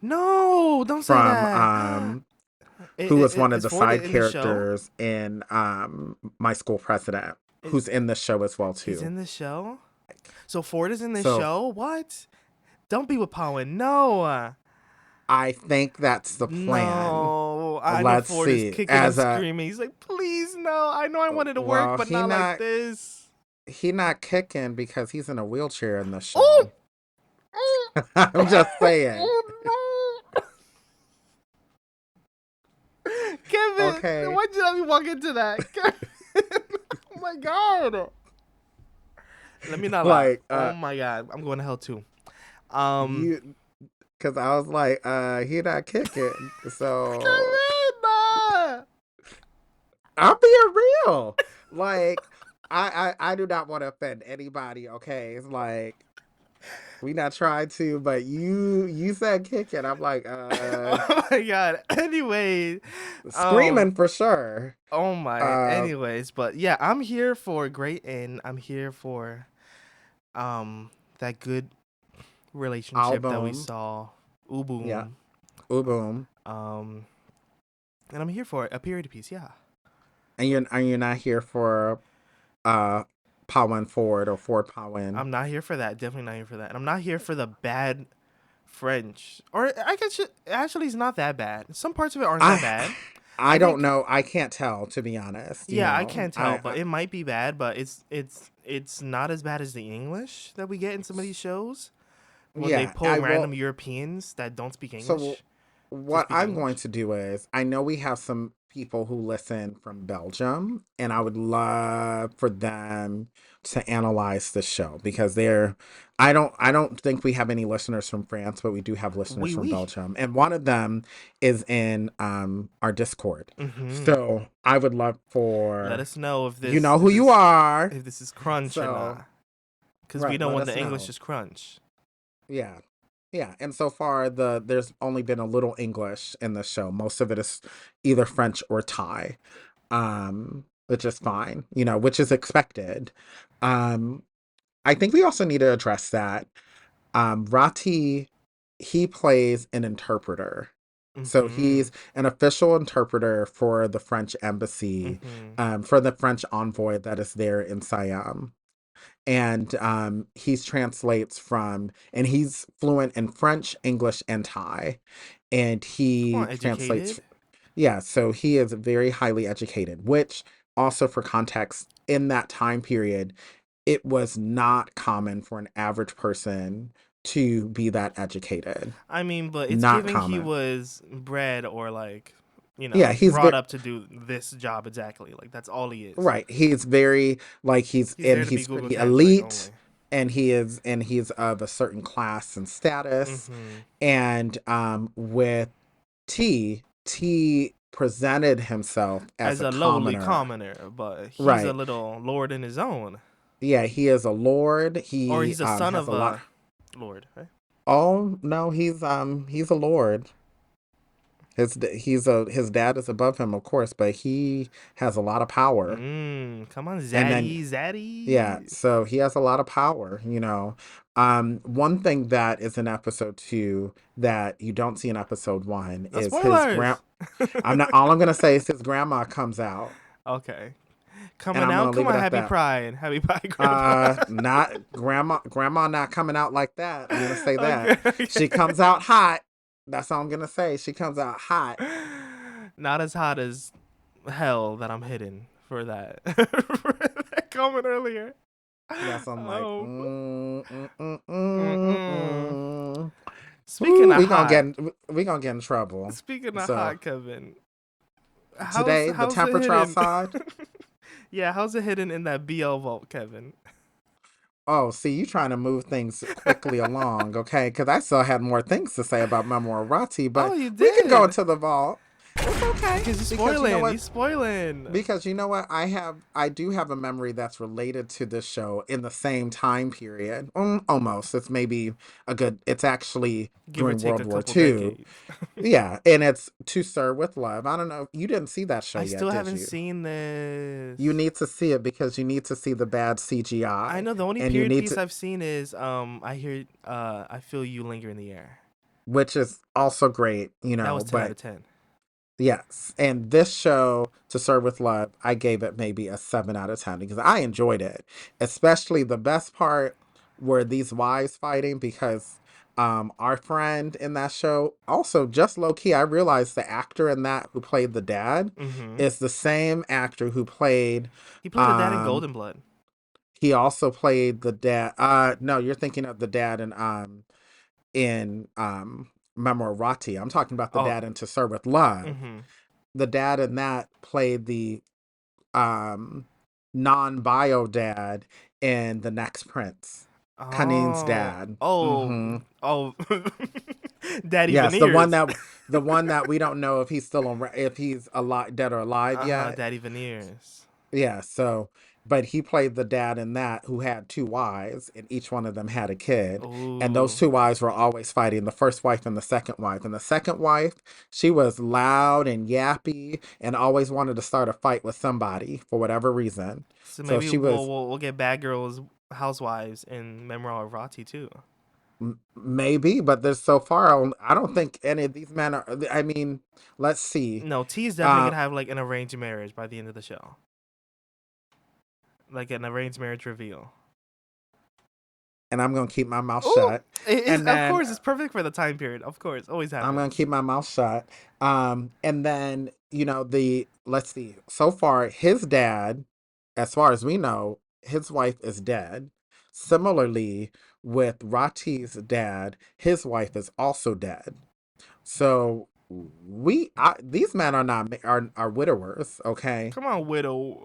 [SPEAKER 2] No, don't say
[SPEAKER 1] from
[SPEAKER 2] that.
[SPEAKER 1] who was one of
[SPEAKER 2] Is
[SPEAKER 1] the
[SPEAKER 2] Ford
[SPEAKER 1] side
[SPEAKER 2] in the show?
[SPEAKER 1] characters in My School President,
[SPEAKER 2] Is
[SPEAKER 1] who's in the show as well
[SPEAKER 2] he's
[SPEAKER 1] too.
[SPEAKER 2] in the show? So Ford is in the
[SPEAKER 1] So
[SPEAKER 2] show? What? Don't be with Pawin. No.
[SPEAKER 1] I think that's the plan.
[SPEAKER 2] No, I know
[SPEAKER 1] Let's
[SPEAKER 2] Ford is
[SPEAKER 1] see.
[SPEAKER 2] kicking and
[SPEAKER 1] As a
[SPEAKER 2] screaming. He's like, please, no. I know I wanted to work,
[SPEAKER 1] well,
[SPEAKER 2] but not like this.
[SPEAKER 1] he not kicking because he's in a wheelchair in the
[SPEAKER 2] Oh,
[SPEAKER 1] show. I'm just saying.
[SPEAKER 2] oh no. Kevin,
[SPEAKER 1] Okay.
[SPEAKER 2] why did I walk into that? Kevin, oh my god. Let me not laugh.
[SPEAKER 1] Like
[SPEAKER 2] Oh my god, I'm going to hell too. Um,
[SPEAKER 1] you because I was like, he not kicking. So
[SPEAKER 2] Kevin,
[SPEAKER 1] I'm being real. Like, I do not want to offend anybody, okay? It's like we not trying to, but you said kicking. I'm like,
[SPEAKER 2] oh my god. Anyway,
[SPEAKER 1] screaming for sure.
[SPEAKER 2] oh my.
[SPEAKER 1] Uh
[SPEAKER 2] Anyways, but yeah, I'm here for great and I'm here for that good relationship that we
[SPEAKER 1] album.
[SPEAKER 2] saw.
[SPEAKER 1] Yeah.
[SPEAKER 2] Uboom.
[SPEAKER 1] Ooh boom.
[SPEAKER 2] Um, and I'm here for a period piece. Yeah.
[SPEAKER 1] And you're not here for uh Powin Ford or Ford Powin.
[SPEAKER 2] I'm not here for that. Definitely not here for that. And I'm not here for the bad French. Or I guess actually it's not that bad. Some parts of it aren't that
[SPEAKER 1] I
[SPEAKER 2] bad.
[SPEAKER 1] I
[SPEAKER 2] I
[SPEAKER 1] don't
[SPEAKER 2] think
[SPEAKER 1] know. I can't tell, to be honest. You
[SPEAKER 2] yeah, I
[SPEAKER 1] know,
[SPEAKER 2] can't tell, but it might be bad, but it's not as bad as the English that we get in some of these shows when they
[SPEAKER 1] yeah.
[SPEAKER 2] pull
[SPEAKER 1] I
[SPEAKER 2] random
[SPEAKER 1] will.
[SPEAKER 2] Europeans that don't speak
[SPEAKER 1] So
[SPEAKER 2] English to
[SPEAKER 1] what
[SPEAKER 2] speak
[SPEAKER 1] I'm going
[SPEAKER 2] English.
[SPEAKER 1] to do is, I know we have some people who listen from Belgium, and I would love for them to analyze the show because I don't think we have any listeners from France, but we do have listeners
[SPEAKER 2] Oui,
[SPEAKER 1] from
[SPEAKER 2] oui.
[SPEAKER 1] Belgium, and one of them is in our Discord.
[SPEAKER 2] Mm-hmm.
[SPEAKER 1] So I would love
[SPEAKER 2] Let
[SPEAKER 1] for
[SPEAKER 2] us know if
[SPEAKER 1] you
[SPEAKER 2] this
[SPEAKER 1] know who you are.
[SPEAKER 2] if this is crunch or
[SPEAKER 1] So
[SPEAKER 2] not, because we
[SPEAKER 1] right,
[SPEAKER 2] know
[SPEAKER 1] let
[SPEAKER 2] when
[SPEAKER 1] us
[SPEAKER 2] the English
[SPEAKER 1] know.
[SPEAKER 2] is crunch.
[SPEAKER 1] Yeah. Yeah, and so far there's only been a little English in the show. Most of it is either French or Thai, which is fine, you know, which is expected. Um, I think we also need to address that Rati, he plays an interpreter. So
[SPEAKER 2] Mm-hmm.
[SPEAKER 1] he's an official interpreter for the French embassy,
[SPEAKER 2] Mm-hmm.
[SPEAKER 1] for the French envoy that is there in Siam, and he's translates from, and he's fluent in French, English, and Thai, and
[SPEAKER 2] Come
[SPEAKER 1] he
[SPEAKER 2] on,
[SPEAKER 1] translates.
[SPEAKER 2] educated.
[SPEAKER 1] Yeah, so he is very highly educated, which also for context, in that time period, it was not common for an average person to be that educated.
[SPEAKER 2] I mean, but it's
[SPEAKER 1] Not
[SPEAKER 2] giving he
[SPEAKER 1] common.
[SPEAKER 2] was bred or like,
[SPEAKER 1] Yeah, he's
[SPEAKER 2] brought
[SPEAKER 1] very
[SPEAKER 2] up to do this job exactly. Like that's all he is.
[SPEAKER 1] right. He's very like
[SPEAKER 2] He's there to be
[SPEAKER 1] he's
[SPEAKER 2] Google
[SPEAKER 1] pretty
[SPEAKER 2] Translate
[SPEAKER 1] elite,
[SPEAKER 2] only.
[SPEAKER 1] and he's of a certain class and status.
[SPEAKER 2] Mm-hmm.
[SPEAKER 1] And with T presented himself as
[SPEAKER 2] As
[SPEAKER 1] a
[SPEAKER 2] a lowly
[SPEAKER 1] commoner.
[SPEAKER 2] commoner, but he's a
[SPEAKER 1] Right.
[SPEAKER 2] little lord in his own,
[SPEAKER 1] Yeah, he is a lord.
[SPEAKER 2] or
[SPEAKER 1] He
[SPEAKER 2] he's a son
[SPEAKER 1] has
[SPEAKER 2] of
[SPEAKER 1] a lot.
[SPEAKER 2] a lord. Right?
[SPEAKER 1] Oh no, he's a lord. His dad is above him, of course, but he has a lot of power.
[SPEAKER 2] Come on,
[SPEAKER 1] And then
[SPEAKER 2] Zaddy,
[SPEAKER 1] yeah,
[SPEAKER 2] Zaddy.
[SPEAKER 1] so he has a lot of power, you know. One thing that is in episode 2 that you don't see in episode 1
[SPEAKER 2] No
[SPEAKER 1] is his grand.
[SPEAKER 2] spoilers.
[SPEAKER 1] I'm not. All I'm gonna say is his grandma comes out,
[SPEAKER 2] Okay,
[SPEAKER 1] and
[SPEAKER 2] coming
[SPEAKER 1] I'm
[SPEAKER 2] out.
[SPEAKER 1] gonna
[SPEAKER 2] Come
[SPEAKER 1] leave it
[SPEAKER 2] on,
[SPEAKER 1] at
[SPEAKER 2] Happy
[SPEAKER 1] that.
[SPEAKER 2] Pride, Happy Pride, Grandpa.
[SPEAKER 1] Not grandma not coming out like that. I'm gonna say that
[SPEAKER 2] Okay,
[SPEAKER 1] she
[SPEAKER 2] okay.
[SPEAKER 1] comes out hot. That's all I'm gonna say. She comes out hot.
[SPEAKER 2] Not as hot as hell that I'm hidden for that. For that comment earlier.
[SPEAKER 1] That's I'm like,
[SPEAKER 2] Oh.
[SPEAKER 1] mm.
[SPEAKER 2] Speaking
[SPEAKER 1] Ooh,
[SPEAKER 2] of hot,
[SPEAKER 1] we gonna get in trouble.
[SPEAKER 2] speaking of
[SPEAKER 1] So
[SPEAKER 2] hot, Kevin,
[SPEAKER 1] today, the
[SPEAKER 2] how's it
[SPEAKER 1] temperature
[SPEAKER 2] hidden?
[SPEAKER 1] outside.
[SPEAKER 2] Yeah, how's it hidden in that BL vault, Kevin?
[SPEAKER 1] Oh, see, you trying to move things quickly along, okay? Because I still had more things to say about Memoir of Rati,
[SPEAKER 2] Oh,
[SPEAKER 1] but
[SPEAKER 2] you
[SPEAKER 1] we can go
[SPEAKER 2] did.
[SPEAKER 1] into the vault. It's okay
[SPEAKER 2] Because
[SPEAKER 1] because you know
[SPEAKER 2] you
[SPEAKER 1] what?
[SPEAKER 2] spoiling.
[SPEAKER 1] Because you know what? I do have a memory that's related to this show in the same time period. Almost. It's maybe it's actually
[SPEAKER 2] Give or
[SPEAKER 1] during
[SPEAKER 2] take a
[SPEAKER 1] World War
[SPEAKER 2] couple
[SPEAKER 1] Two.
[SPEAKER 2] decades.
[SPEAKER 1] Yeah, and it's To Serve with Love. I don't know. You didn't see that show
[SPEAKER 2] I
[SPEAKER 1] yet,
[SPEAKER 2] still
[SPEAKER 1] did
[SPEAKER 2] haven't
[SPEAKER 1] you?
[SPEAKER 2] seen
[SPEAKER 1] You
[SPEAKER 2] this.
[SPEAKER 1] need to see it because you need to see the bad
[SPEAKER 2] I
[SPEAKER 1] CGI,
[SPEAKER 2] know the only
[SPEAKER 1] and you
[SPEAKER 2] period
[SPEAKER 1] need
[SPEAKER 2] piece
[SPEAKER 1] to,
[SPEAKER 2] I've seen is I feel you linger in the air.
[SPEAKER 1] which is also great, you
[SPEAKER 2] That
[SPEAKER 1] know.
[SPEAKER 2] was 10 out
[SPEAKER 1] But
[SPEAKER 2] of 10.
[SPEAKER 1] yes, and this show, To Serve with Love, I gave it maybe a 7 out of 10 because I enjoyed it, especially the best part were these wives fighting because Our friend in that show, also just low key, I realized the actor in that who played the dad is the same actor who played.
[SPEAKER 2] He played the dad in Golden Blood.
[SPEAKER 1] He also played the dad. No, you're thinking of the dad in Memoir of Rati. I'm talking about the dad in To Serve with Love. The dad in that played the non-bio dad in The Next Prince. Kaneen's dad.
[SPEAKER 2] Daddy
[SPEAKER 1] yes,
[SPEAKER 2] Veneers.
[SPEAKER 1] the one that we don't know if he's still on, if he's alive, dead or alive yet.
[SPEAKER 2] Daddy Veneers.
[SPEAKER 1] Yeah, so, but he played the dad in that who had 2 wives, and each one of them had a kid.
[SPEAKER 2] Ooh.
[SPEAKER 1] And those 2 wives were always fighting, the first wife and the second wife. And the second wife, she was loud and yappy and always wanted to start a fight with somebody for whatever reason.
[SPEAKER 2] So maybe she we'll get Bad Girls Housewives in Memoir of Rati too.
[SPEAKER 1] Maybe, but there's so far, I don't think any of these men are. I mean, let's see.
[SPEAKER 2] No, T is definitely gonna have like an arranged marriage by the end of the show, like an arranged marriage reveal.
[SPEAKER 1] And I'm gonna keep my mouth shut.
[SPEAKER 2] And then, of course, it's perfect for the time period. Of course, always happens.
[SPEAKER 1] I'm gonna keep my mouth shut. And then let's see. So far, his dad, as far as we know, his wife is dead. Similarly, with Rati's dad, his wife is also dead. So these men are not are widowers. Okay.
[SPEAKER 2] Come on, widowers.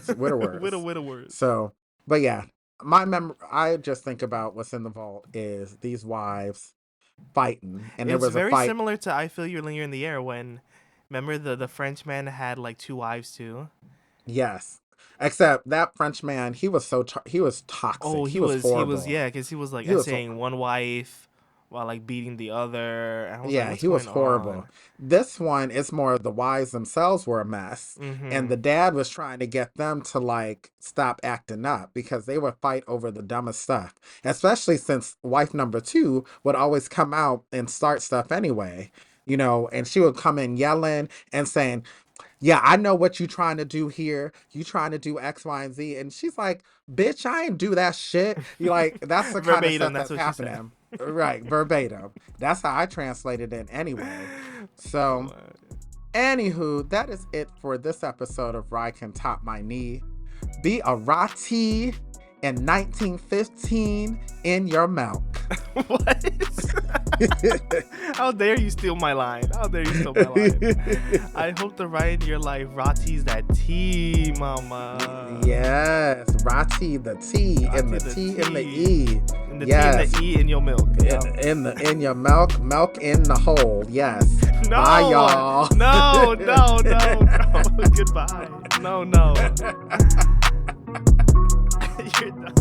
[SPEAKER 1] Widowers. So, but yeah, I just think about what's in the vault is these wives fighting, and
[SPEAKER 2] it was very similar to I Feel Your Linger in the Air when, remember the Frenchman had like 2 wives too.
[SPEAKER 1] Yes, except that Frenchman, he was toxic.
[SPEAKER 2] Oh,
[SPEAKER 1] he was horrible.
[SPEAKER 2] Because he was like essaying one wife while like beating the other. And
[SPEAKER 1] he was horrible.
[SPEAKER 2] On?
[SPEAKER 1] This one, it's more the wives themselves were a mess, and the dad was trying to get them to like stop acting up because they would fight over the dumbest stuff. Especially since wife number 2 would always come out and start stuff anyway, and she would come in yelling and saying, "Yeah, I know what you trying to do here. You trying to do X, Y, and Z." And she's like, "Bitch, I ain't do that shit." You like, that's the kind of stuff that's happening. Right, verbatim. That's how I translated it anyway. So, anywho, that is it for this episode of RyCanTopMyKnee. Be a Rati in 1915 in your milk.
[SPEAKER 2] What? How dare you steal my line? I hope to write in your life, Rati's that tea, mama.
[SPEAKER 1] Yes, Rati the tea, and the T in the E.
[SPEAKER 2] And the T and the E in your milk.
[SPEAKER 1] In your milk in the hole. Yes.
[SPEAKER 2] No.
[SPEAKER 1] Bye, y'all.
[SPEAKER 2] No. Goodbye. No. You're done.